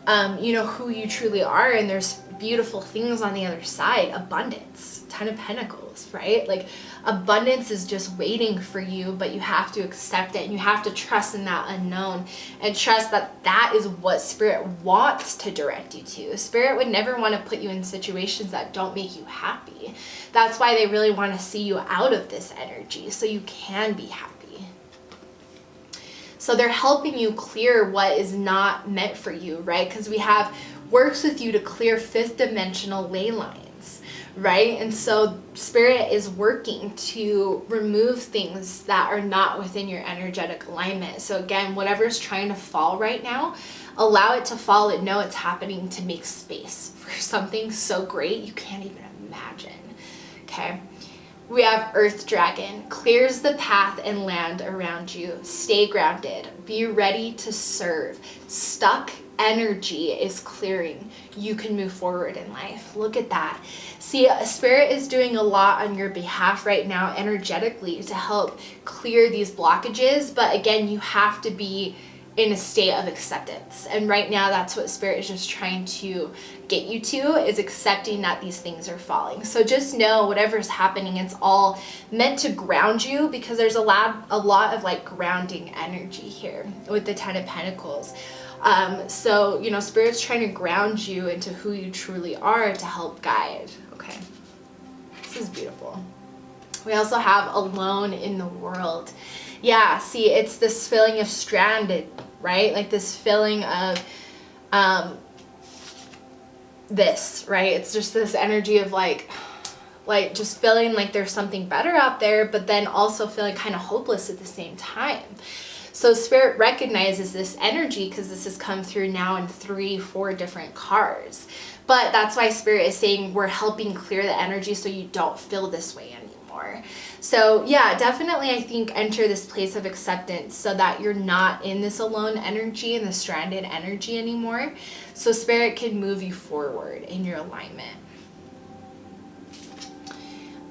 who you truly are. And there's beautiful things on the other side. Abundance, 10 of Pentacles, right? Like abundance is just waiting for you, but you have to accept it, and you have to trust in that unknown, and trust that that is what Spirit wants to direct you to. Spirit would never want to put you in situations that don't make you happy. That's why they really want to see you out of this energy, so you can be happy. So they're helping you clear what is not meant for you, right? Because we have works with you to clear fifth dimensional ley lines, right? And so Spirit is working to remove things that are not within your energetic alignment. So again, whatever's trying to fall right now, allow it to fall and know it's happening to make space for something so great you can't even imagine. Okay. We have Earth Dragon. Clears the path and land around you. Stay grounded. Be ready to serve. Stuck energy is clearing. You can move forward in life. Look at that. See, Spirit is doing a lot on your behalf right now energetically to help clear these blockages. But again, you have to be in a state of acceptance. And right now, that's what Spirit is just trying to get you to, is accepting that these things are falling. So just know whatever's happening, it's all meant to ground you, because there's a lot of like grounding energy here with the 10 of Pentacles. So, Spirit's trying to ground you into who you truly are to help guide. Okay. This is beautiful. We also have Alone in the World. Yeah, see, it's this feeling of stranded, right? Like this feeling of this, right? It's just this energy of like like just feeling like there's something better out there, but then also feeling kind of hopeless at the same time. So Spirit recognizes this energy because this has come through now in 3-4 different cards. But that's why Spirit is saying we're helping clear the energy so you don't feel this way anymore. So yeah, definitely I think enter this place of acceptance so that you're not in this alone energy and the stranded energy anymore. So Spirit can move you forward in your alignment.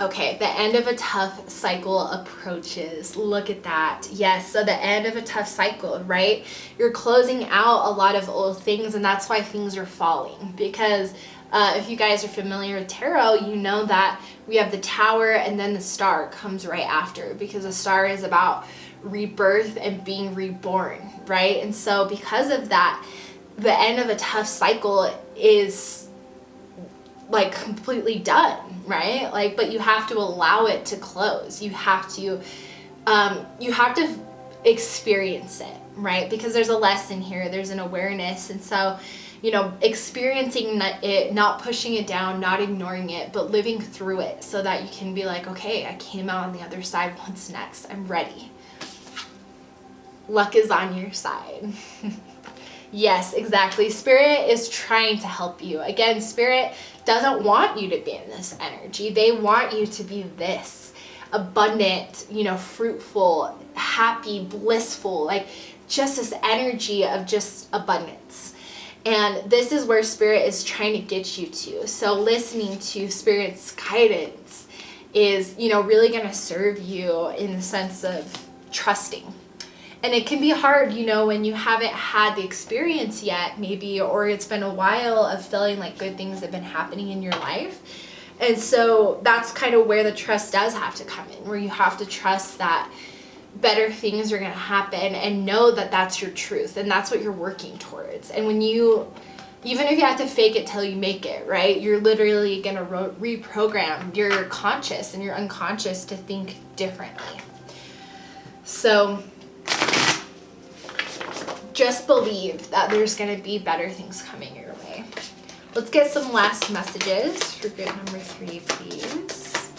Okay, the end of a tough cycle approaches. Look at that. Yes, so the end of a tough cycle, right? You're closing out a lot of old things, and that's why things are falling. Because if you guys are familiar with tarot, you know that we have the Tower and then the Star comes right after, because the Star is about rebirth and being reborn, right? And so because of that, the end of a tough cycle is like completely done, right? Like, but you have to allow it to close. You have to experience it, right? Because there's a lesson here, there's an awareness. And so, you know, experiencing it, not pushing it down, not ignoring it, but living through it so that you can be like, okay, I came out on the other side. What's next? I'm ready. Luck is on your side. Yes, exactly. Spirit is trying to help you. Again, Spirit doesn't want you to be in this energy. They want you to be this abundant, you know, fruitful, happy, blissful, like just this energy of just abundance. And this is where Spirit is trying to get you to. So listening to Spirit's guidance is, you know, really going to serve you in the sense of trusting. And it can be hard, you know, when you haven't had the experience yet, maybe, or it's been a while of feeling like good things have been happening in your life. And so that's kind of where the trust does have to come in, where you have to trust that better things are going to happen and know that that's your truth and that's what you're working towards. And when you, even if you have to fake it till you make it, right, you're literally going to reprogram your conscious and your unconscious to think differently. So just believe that there's going to be better things coming your way. Let's get some last messages for group number 3, please.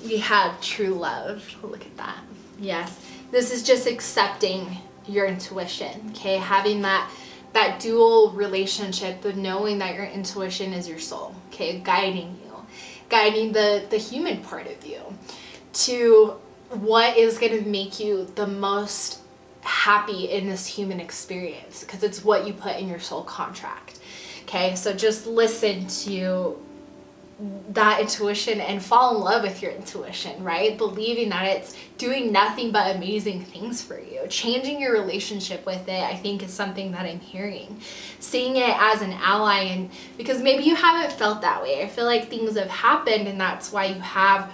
We have true love. Look at that. Yes. This is just accepting your intuition, okay? Having that dual relationship of knowing that your intuition is your soul, okay? Guiding you, guiding the human part of you to what is going to make you the most happy in this human experience, because it's what you put in your soul contract. Okay, so just listen to that intuition and fall in love with your intuition, right? Believing that it's doing nothing but amazing things for you. Changing your relationship with it, I think, is something that I'm hearing. Seeing it as an ally, and because maybe you haven't felt that way. I feel like things have happened and that's why you have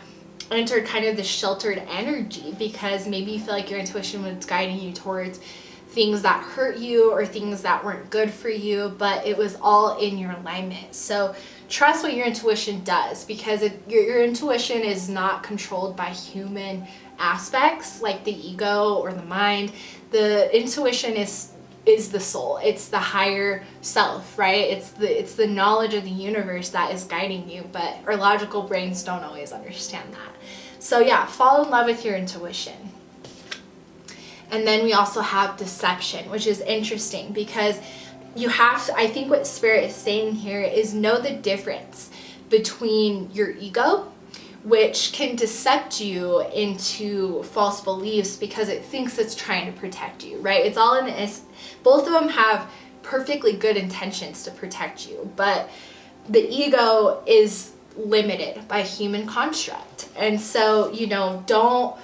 entered kind of the sheltered energy, because maybe you feel like your intuition was guiding you towards things that hurt you or things that weren't good for you, but it was all in your alignment. So trust what your intuition does, because your intuition is not controlled by human aspects like the ego or the mind. The intuition is the soul. It's the higher self, right? It's the knowledge of the universe that is guiding you, but our logical brains don't always understand that. So yeah, fall in love with your intuition. And then we also have deception, which is interesting because you have to, I think what Spirit is saying here is know the difference between your ego, which can decept you into false beliefs because it thinks it's trying to protect you, right? It's all in this. Both of them have perfectly good intentions to protect you, but the ego is limited by human construct. And so, you know,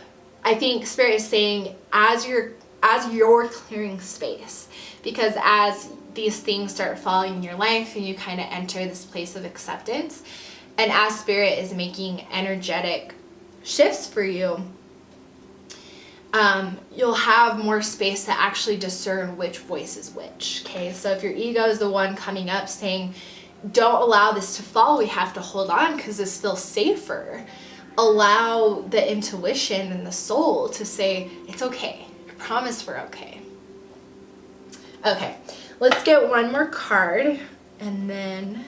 I think Spirit is saying as you're clearing space, because as these things start falling in your life and you kind of enter this place of acceptance, and as Spirit is making energetic shifts for you, you'll have more space to actually discern which voice is which, okay? So if your ego is the one coming up saying, don't allow this to fall, we have to hold on because this feels safer, allow the intuition and the soul to say, it's okay. I promise we're okay. Okay, let's get one more card And then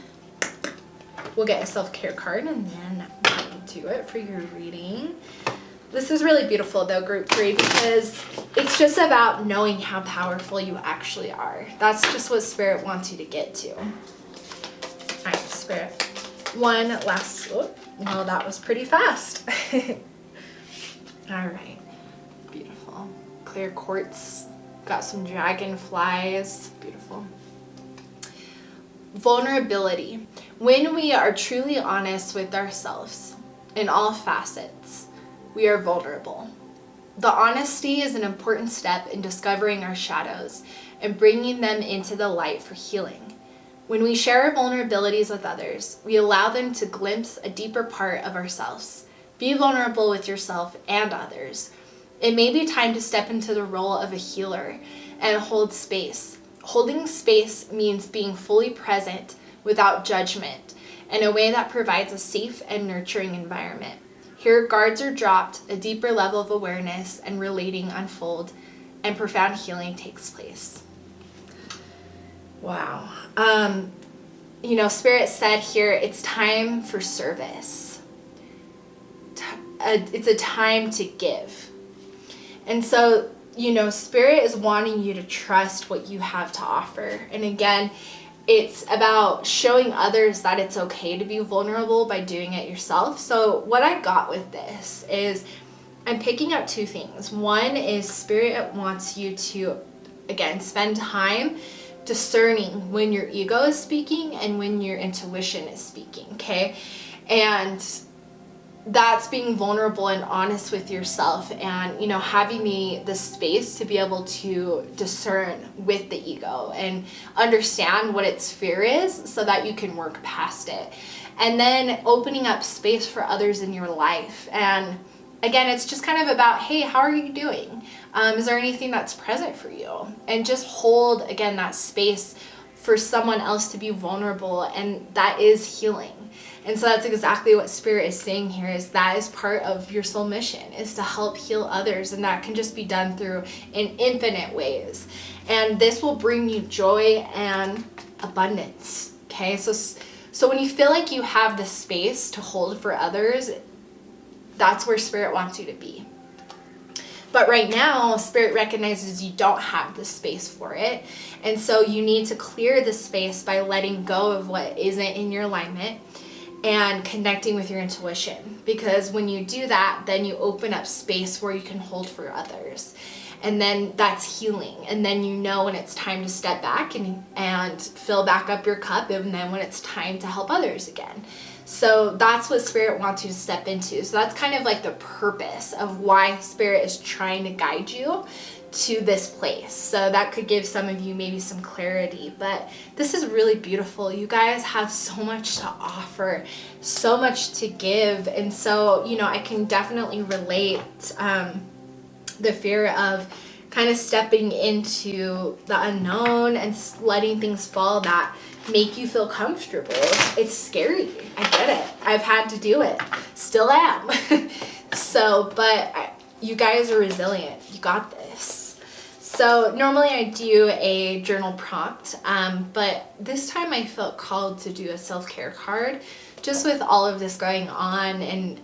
we'll get a self-care card and then I'll do it for your reading. This is really beautiful though, group 3, because it's just about knowing how powerful you actually are. That's just what Spirit wants you to get to. All right, Spirit. One last, oh, well, that was pretty fast. All right, beautiful. Clear quartz, got some dragonflies, beautiful. Vulnerability. When we are truly honest with ourselves in all facets, we are vulnerable. The honesty is an important step in discovering our shadows and bringing them into the light for healing. When we share our vulnerabilities with others, we allow them to glimpse a deeper part of ourselves. Be vulnerable with yourself and others. It may be time to step into the role of a healer and hold space. Holding space means being fully present without judgment in a way that provides a safe and nurturing environment. Here, guards are dropped, a deeper level of awareness and relating unfold, and profound healing takes place. Wow. You know, Spirit said here, it's time for service. It's a time to give. And so, you know, Spirit is wanting you to trust what you have to offer. And again, it's about showing others that it's okay to be vulnerable by doing it yourself. So what I got with this is I'm picking up 2 things. One is Spirit wants you to, again, spend time discerning when your ego is speaking and when your intuition is speaking, okay? And that's being vulnerable and honest with yourself and, you know, having the space to be able to discern with the ego and understand what its fear is so that you can work past it. And then opening up space for others in your life. And again, it's just kind of about, hey, how are you doing? Is there anything that's present for you? And just hold, again, that space for someone else to be vulnerable, and that is healing. And so that's exactly what Spirit is saying here, is that is part of your soul mission, is to help heal others, and that can just be done through in infinite ways. And this will bring you joy and abundance, okay? So when you feel like you have the space to hold for others, that's where Spirit wants you to be. But right now, Spirit recognizes you don't have the space for it. And so you need to clear the space by letting go of what isn't in your alignment and connecting with your intuition. Because when you do that, then you open up space where you can hold for others. And then that's healing. And then you know when it's time to step back and fill back up your cup, and then when it's time to help others again. So that's what Spirit wants you to step into. So that's kind of like the purpose of why Spirit is trying to guide you to this place. So that could give some of you maybe some clarity, but this is really beautiful. You guys have so much to offer, so much to give. And so, you know, I can definitely relate the fear of kind of stepping into the unknown and letting things fall that make you feel comfortable. It's scary. I get it. I've had to do it. Still am. So, but you guys are resilient. You got this. So normally I do a journal prompt, but this time I felt called to do a self-care card, just with all of this going on and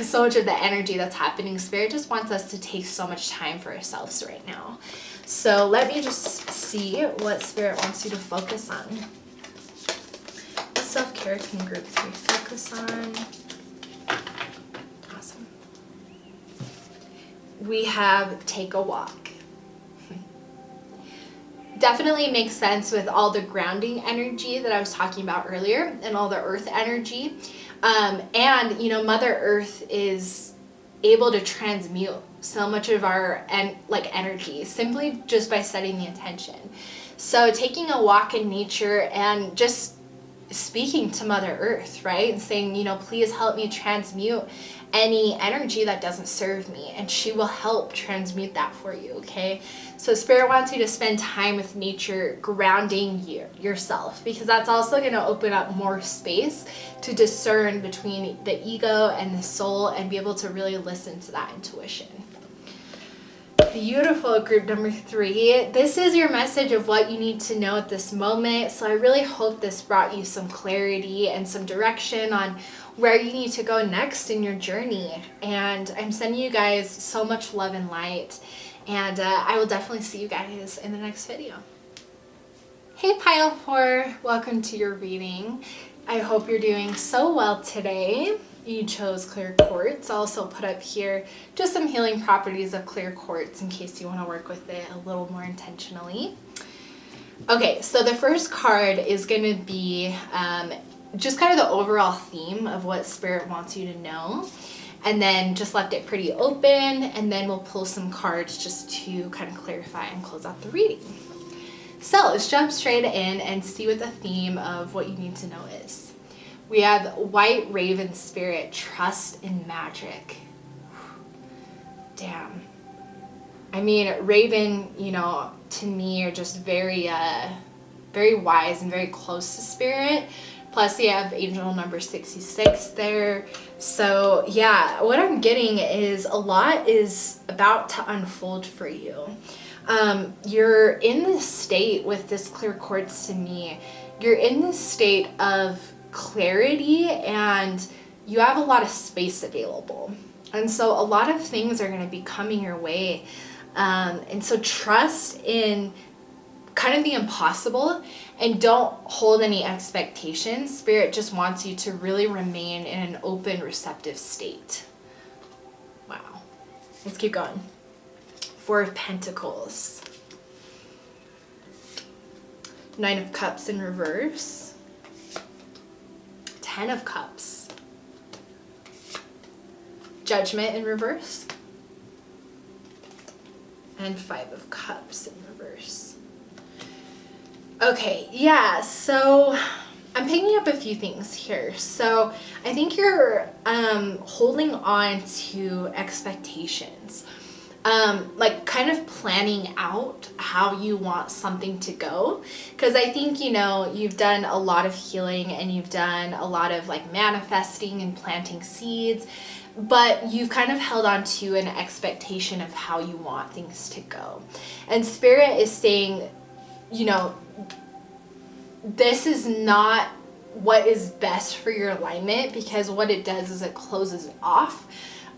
so much of the energy that's happening. Spirit just wants us to take so much time for ourselves right now. So let me just see what Spirit wants you to focus on. What self-care can group 3 focus on? Awesome. We have take a walk. Definitely makes sense with all the grounding energy that I was talking about earlier and all the earth energy. And, you know, Mother Earth is able to transmute so much of our energy simply just by setting the intention. So taking a walk in nature and just speaking to Mother Earth, right? And saying, you know, please help me transmute any energy that doesn't serve me, and she will help transmute that for you, okay? So Spirit wants you to spend time with nature, grounding yourself, because that's also going to open up more space to discern between the ego and the soul and be able to really listen to that intuition. beautiful, group number 3. This is your message of what you need to know at this moment. So I really hope this brought you some clarity and some direction on where you need to go next in your journey. And I'm sending you guys so much love and light. And I will definitely see you guys in the next video. Hey Pile 4, welcome to your reading. I hope you're doing so well today. You chose clear quartz. I'll also put up here just some healing properties of clear quartz in case you want to work with it a little more intentionally. Okay, so the first card is going to be just kind of the overall theme of what Spirit wants you to know. And then just left it pretty open, and then we'll pull some cards just to kind of clarify and close out the reading. So let's jump straight in and see what the theme of what you need to know is. We have White Raven Spirit, trust in magic. Damn. I mean, Raven, you know, to me are just very wise and very close to Spirit. Plus you have angel number 66 there. So yeah, what I'm getting is a lot is about to unfold for you. You're in this state with this clear quartz to me. You're in this state of clarity and you have a lot of space available. And so a lot of things are going to be coming your way. And so trust in kind of the impossible and don't hold any expectations. Spirit just wants you to really remain in an open, receptive state. Wow. Let's keep going. 4 of Pentacles. 9 of Cups in reverse. 10 of Cups. Judgment in reverse. And 5 of Cups in reverse. Okay, yeah, so I'm picking up a few things here. So I think you're holding on to expectations. Like kind of planning out how you want something to go. Because I think, you know, you've done a lot of healing and you've done a lot of like manifesting and planting seeds, but you've kind of held on to an expectation of how you want things to go. And Spirit is saying, you know, this is not what is best for your alignment, because what it does is it closes off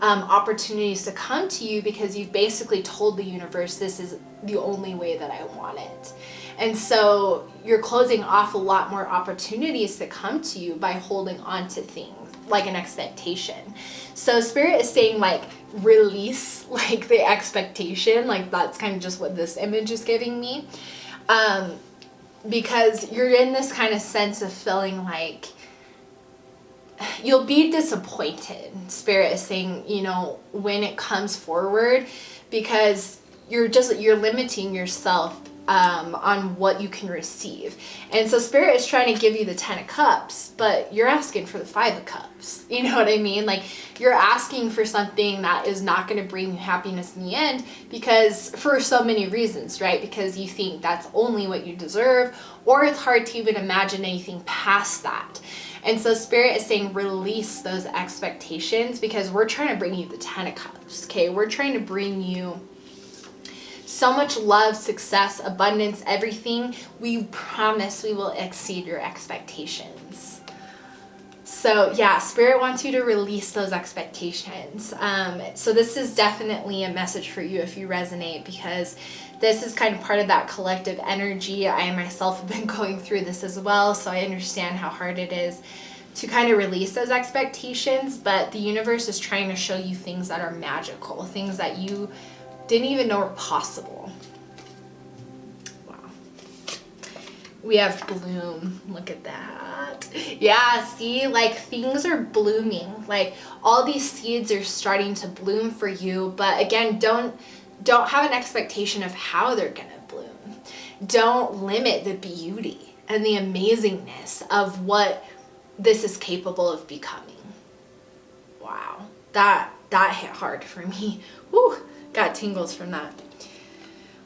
opportunities to come to you, because you've basically told the universe this is the only way that I want it. And so you're closing off a lot more opportunities to come to you by holding on to things like an expectation. So Spirit is saying like release like the expectation, like that's kind of just what this image is giving me. Because you're in this kind of sense of feeling like you'll be disappointed. Spirit is saying, you know, when it comes forward, because you're limiting yourself on what you can receive. And so Spirit is trying to give you the 10 of Cups, but you're asking for the 5 of Cups. You know what I mean? Like you're asking for something that is not going to bring you happiness in the end, because for so many reasons, right? Because you think that's only what you deserve, or it's hard to even imagine anything past that. And so Spirit is saying release those expectations, because we're trying to bring you the 10 of Cups, okay? We're trying to bring you so much love, success, abundance, everything. We promise we will exceed your expectations. So yeah, Spirit wants you to release those expectations. So this is definitely a message for you if you resonate, because this is kind of part of that collective energy. I myself have been going through this as well, so I understand how hard it is to kind of release those expectations, but the universe is trying to show you things that are magical, things that you didn't even know were possible. Wow. We have bloom. Look at that. Yeah, see, like things are blooming. Like all these seeds are starting to bloom for you, but again, don't have an expectation of how they're gonna bloom. Don't limit the beauty and the amazingness of what this is capable of becoming. Wow, that hit hard for me. Woo, got tingles from that.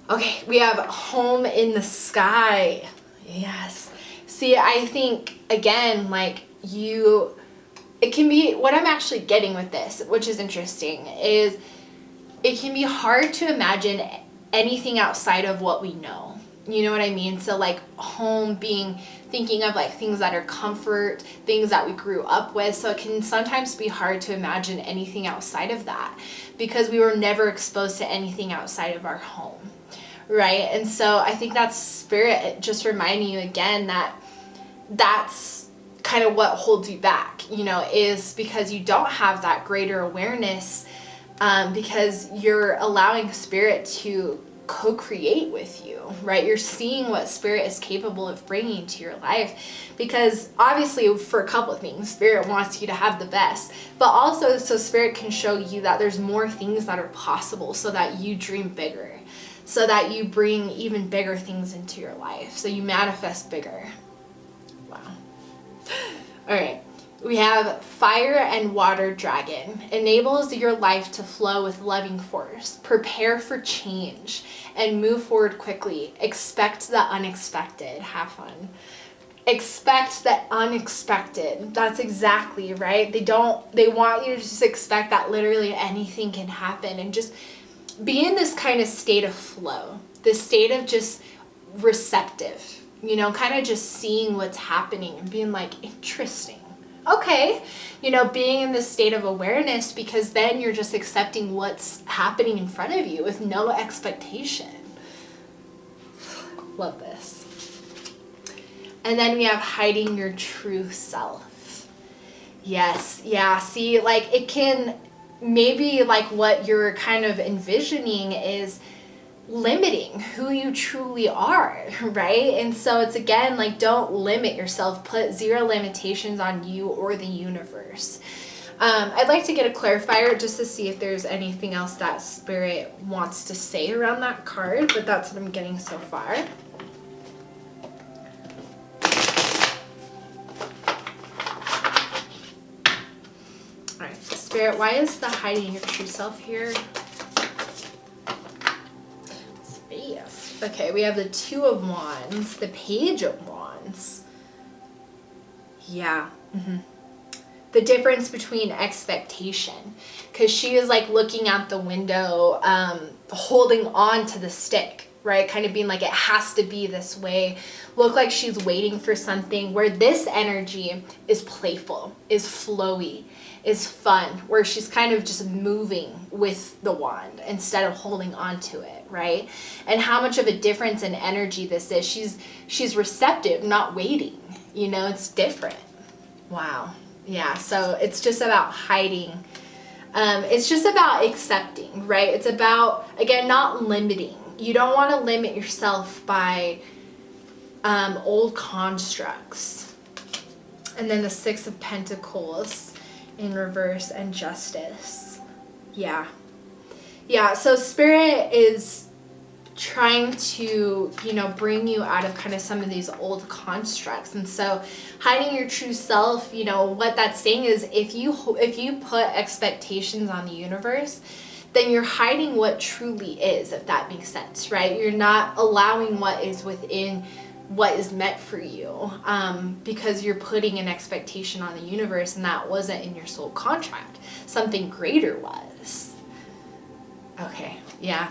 Okay, we have home in the sky. Yes. See, I think again, like it can be, what I'm actually getting with this, which is interesting, is it can be hard to imagine anything outside of what we know. You know what I mean? So like home being, thinking of like things that are comfort, things that we grew up with. So it can sometimes be hard to imagine anything outside of that because we were never exposed to anything outside of our home, right? And so I think that's spirit just reminding you again that that's kind of what holds you back, you know, is because you don't have that greater awareness, because you're allowing spirit to co-create with you, right? You're seeing what spirit is capable of bringing to your life, because obviously for a couple of things, spirit wants you to have the best, but also so spirit can show you that there's more things that are possible so that you dream bigger, so that you bring even bigger things into your life, so you manifest bigger. Wow. All right. We have fire and water dragon. Enables your life to flow with loving force. Prepare for change and move forward quickly. Expect the unexpected. Have fun. Expect the unexpected. That's exactly right. They want you to just expect that literally anything can happen and just be in this kind of state of flow, this state of just receptive, you know, kind of just seeing what's happening and being like, interesting. Okay, you know, being in this state of awareness, because then you're just accepting what's happening in front of you with no expectation. Love this. And then we have hiding your true self. Yes, yeah, see, like it can, maybe like what you're kind of envisioning is limiting who you truly are, right? And so it's again like, don't limit yourself. Put zero limitations on you or the universe. I'd like to get a clarifier just to see if there's anything else that spirit wants to say around that card, but that's what I'm getting so far. All right, spirit, why is the hiding your true self here? Okay, we have the Two of Wands, the Page of Wands. Yeah. The difference between expectation, because she is like looking out the window, holding on to the stick, right? Kind of being like, it has to be this way. Look like she's waiting for something, where this energy is playful, is flowy, is fun, where she's kind of just moving with the wand instead of holding on to it, right? And how much of a difference in energy this is. She's receptive, not waiting, you know, it's different. Wow. Yeah, so it's just about hiding. It's just about accepting, right? It's about, again, not limiting. You don't want to limit yourself by old constructs. And then the Six of Pentacles in reverse and Justice. Yeah. Yeah, so spirit is trying to, you know, bring you out of kind of some of these old constructs. And so hiding your true self, you know, what that's saying is if you put expectations on the universe, then you're hiding what truly is, if that makes sense, right? You're not allowing what is within what is meant for you, because you're putting an expectation on the universe, and that wasn't in your soul contract. Something greater was. Okay, yeah.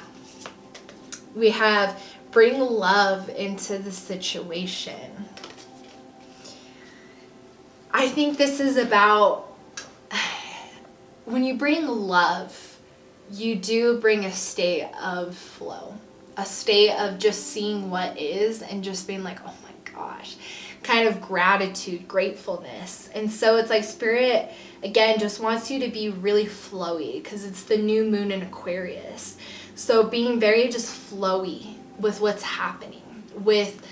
We have bring love into the situation. I think this is about, when you bring love, you do bring a state of flow, a state of just seeing what is and just being like, oh my gosh, kind of gratitude, gratefulness. And so it's like spirit, again, just wants you to be really flowy, because it's the new moon in Aquarius. So being very just flowy with what's happening, with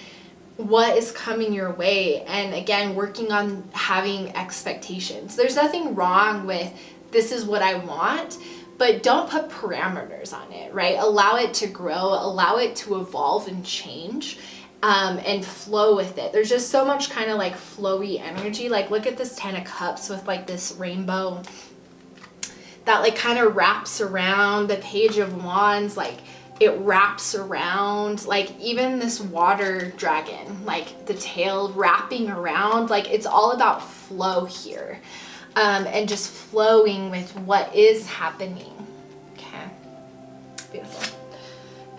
what is coming your way. And again, working on having expectations. There's nothing wrong with this is what I want, but don't put parameters on it, right? Allow it to grow, allow it to evolve and change, and flow with it. There's just so much kind of like flowy energy. Like look at this 10 of Cups with like this rainbow that like kind of wraps around. The Page of Wands, like it wraps around, like even this water dragon, like the tail wrapping around, like it's all about flow here, and just flowing with what is happening. Okay.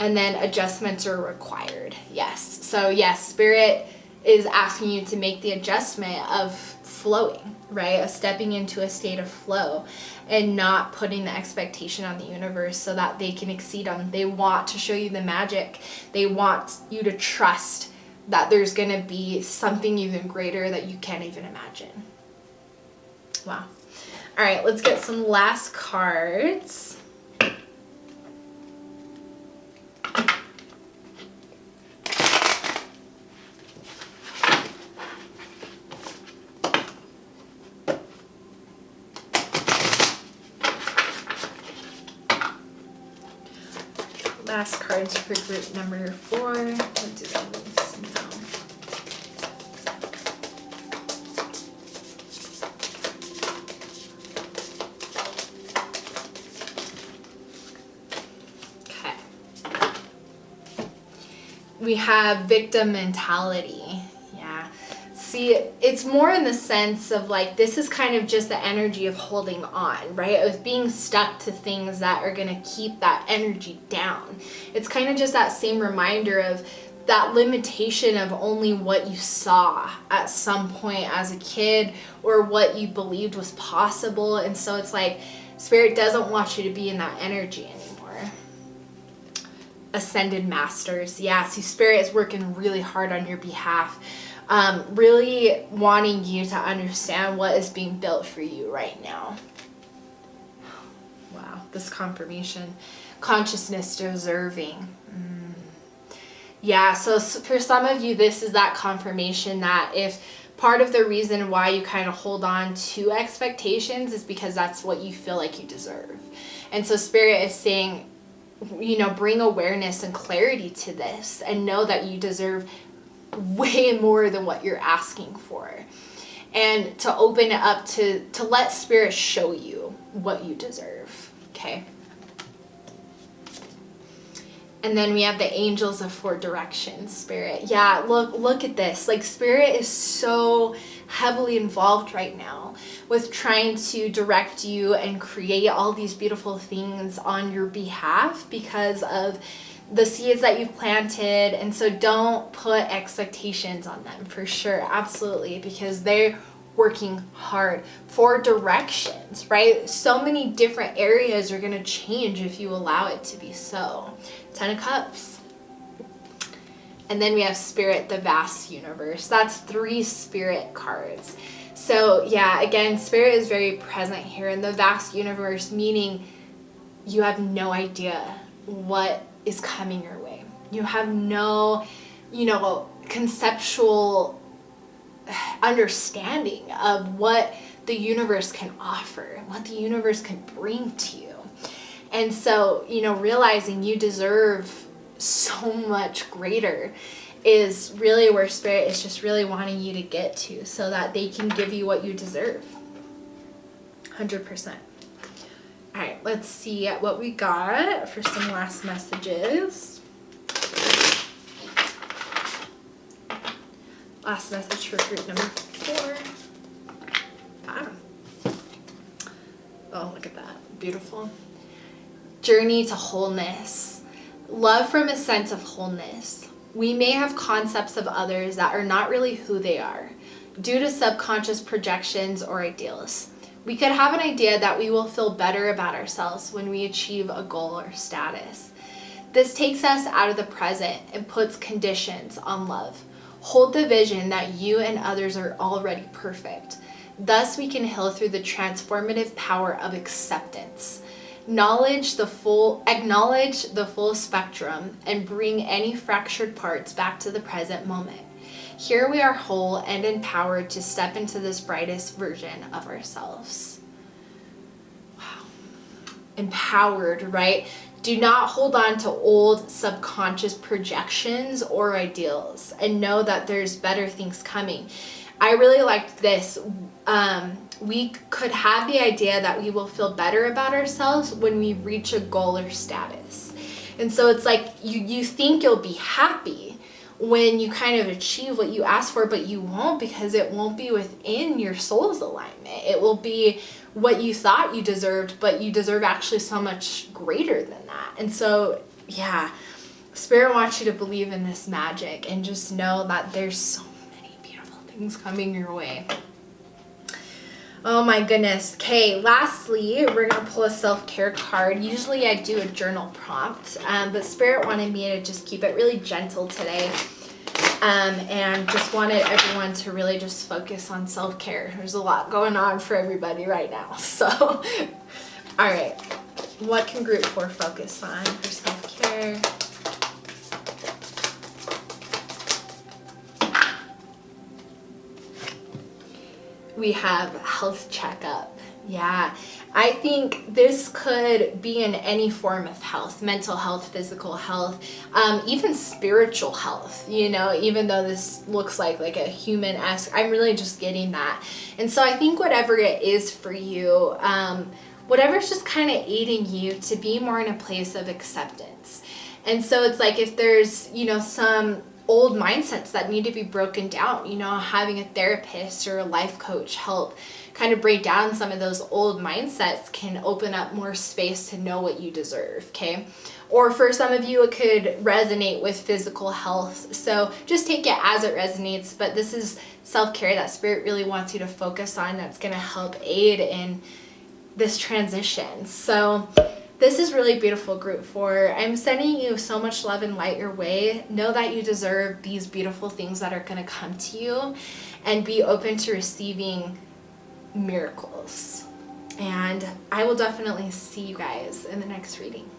And then adjustments are required. Yes. So yes, Spirit is asking you to make the adjustment of flowing, right? Of stepping into a state of flow and not putting the expectation on the universe so that they can exceed on. They want to show you the magic. They want you to trust that there's going to be something even greater that you can't even imagine. Wow. All right, let's get some last cards. Last cards for group number 4. What do they need to know? Okay. We have victim mentality. Yeah. See, it's more in the sense of like, this is kind of just the energy of holding on, right? Of being stuck to things that are going to keep that energy down. It's kind of just that same reminder of that limitation of only what you saw at some point as a kid or what you believed was possible. And so it's like, Spirit doesn't want you to be in that energy anymore. Ascended Masters. Yeah, see, Spirit is working really hard on your behalf. Really wanting you to understand what is being built for you right now. Wow, this confirmation. Consciousness deserving. Yeah, so for some of you, this is that confirmation that if part of the reason why you kind of hold on to expectations is because that's what you feel like you deserve. And so Spirit is saying, you know, bring awareness and clarity to this and know that you deserve way more than what you're asking for, and to open it up to let Spirit show you what you deserve. Okay. And then we have the angels of 4 directions. Spirit, yeah, look at this. Like, Spirit is so heavily involved right now with trying to direct you and create all these beautiful things on your behalf because of the seeds that you've planted. And so don't put expectations on them, for sure. Absolutely. Because they're working hard for directions, right? So many different areas are going to change if you allow it to be so. 10 of Cups. And then we have Spirit, the vast universe. That's 3 Spirit cards. So yeah, again, Spirit is very present here in the vast universe, meaning you have no idea what is coming your way. You have no, conceptual understanding of what the universe can offer, what the universe can bring to you. And so, realizing you deserve so much greater is really where Spirit is just really wanting you to get to, so that they can give you what you deserve. 100%. All right, let's see what we got for some last messages. Last message for group number 4. Oh, look at that. Beautiful. Journey to wholeness. Love from a sense of wholeness. We may have concepts of others that are not really who they are, due to subconscious projections or ideals. We could have an idea that we will feel better about ourselves when we achieve a goal or status. This takes us out of the present and puts conditions on love. Hold the vision that you and others are already perfect. Thus, we can heal through the transformative power of acceptance. Acknowledge the full spectrum and bring any fractured parts back to the present moment. Here we are whole and empowered to step into this brightest version of ourselves. Wow. Empowered, right? Do not hold on to old subconscious projections or ideals, and know that there's better things coming. I really liked this. We could have the idea that we will feel better about ourselves when we reach a goal or status. And so it's like you think you'll be happy when you kind of achieve what you asked for, but you won't, because it won't be within your soul's alignment. It will be what you thought you deserved, but you deserve actually so much greater than that. And so, yeah, Spirit wants you to believe in this magic and just know that there's so many beautiful things coming your way. Oh my goodness. Okay, lastly, we're going to pull a self-care card. Usually I do a journal prompt, but Spirit wanted me to just keep it really gentle today. And just wanted everyone to really just focus on self-care. There's a lot going on for everybody right now. So, all right. What can group 4 focus on for self-care? We have health checkup. Yeah, I think this could be in any form of health, mental health, physical health, even spiritual health, you know, even though this looks like a human-esque, I'm really just getting that. And so I think whatever it is for you, whatever's just kind of aiding you to be more in a place of acceptance. And so it's like if there's, you know, some old mindsets that need to be broken down, you know, having a therapist or a life coach help kind of break down some of those old mindsets can open up more space to know what you deserve, okay? Or for some of you, it could resonate with physical health. So just take it as it resonates, but this is self-care that Spirit really wants you to focus on that's going to help aid in this transition. So this is really beautiful, group 4. I'm sending you so much love and light your way. Know that you deserve these beautiful things that are going to come to you, and be open to receiving miracles. And I will definitely see you guys in the next reading.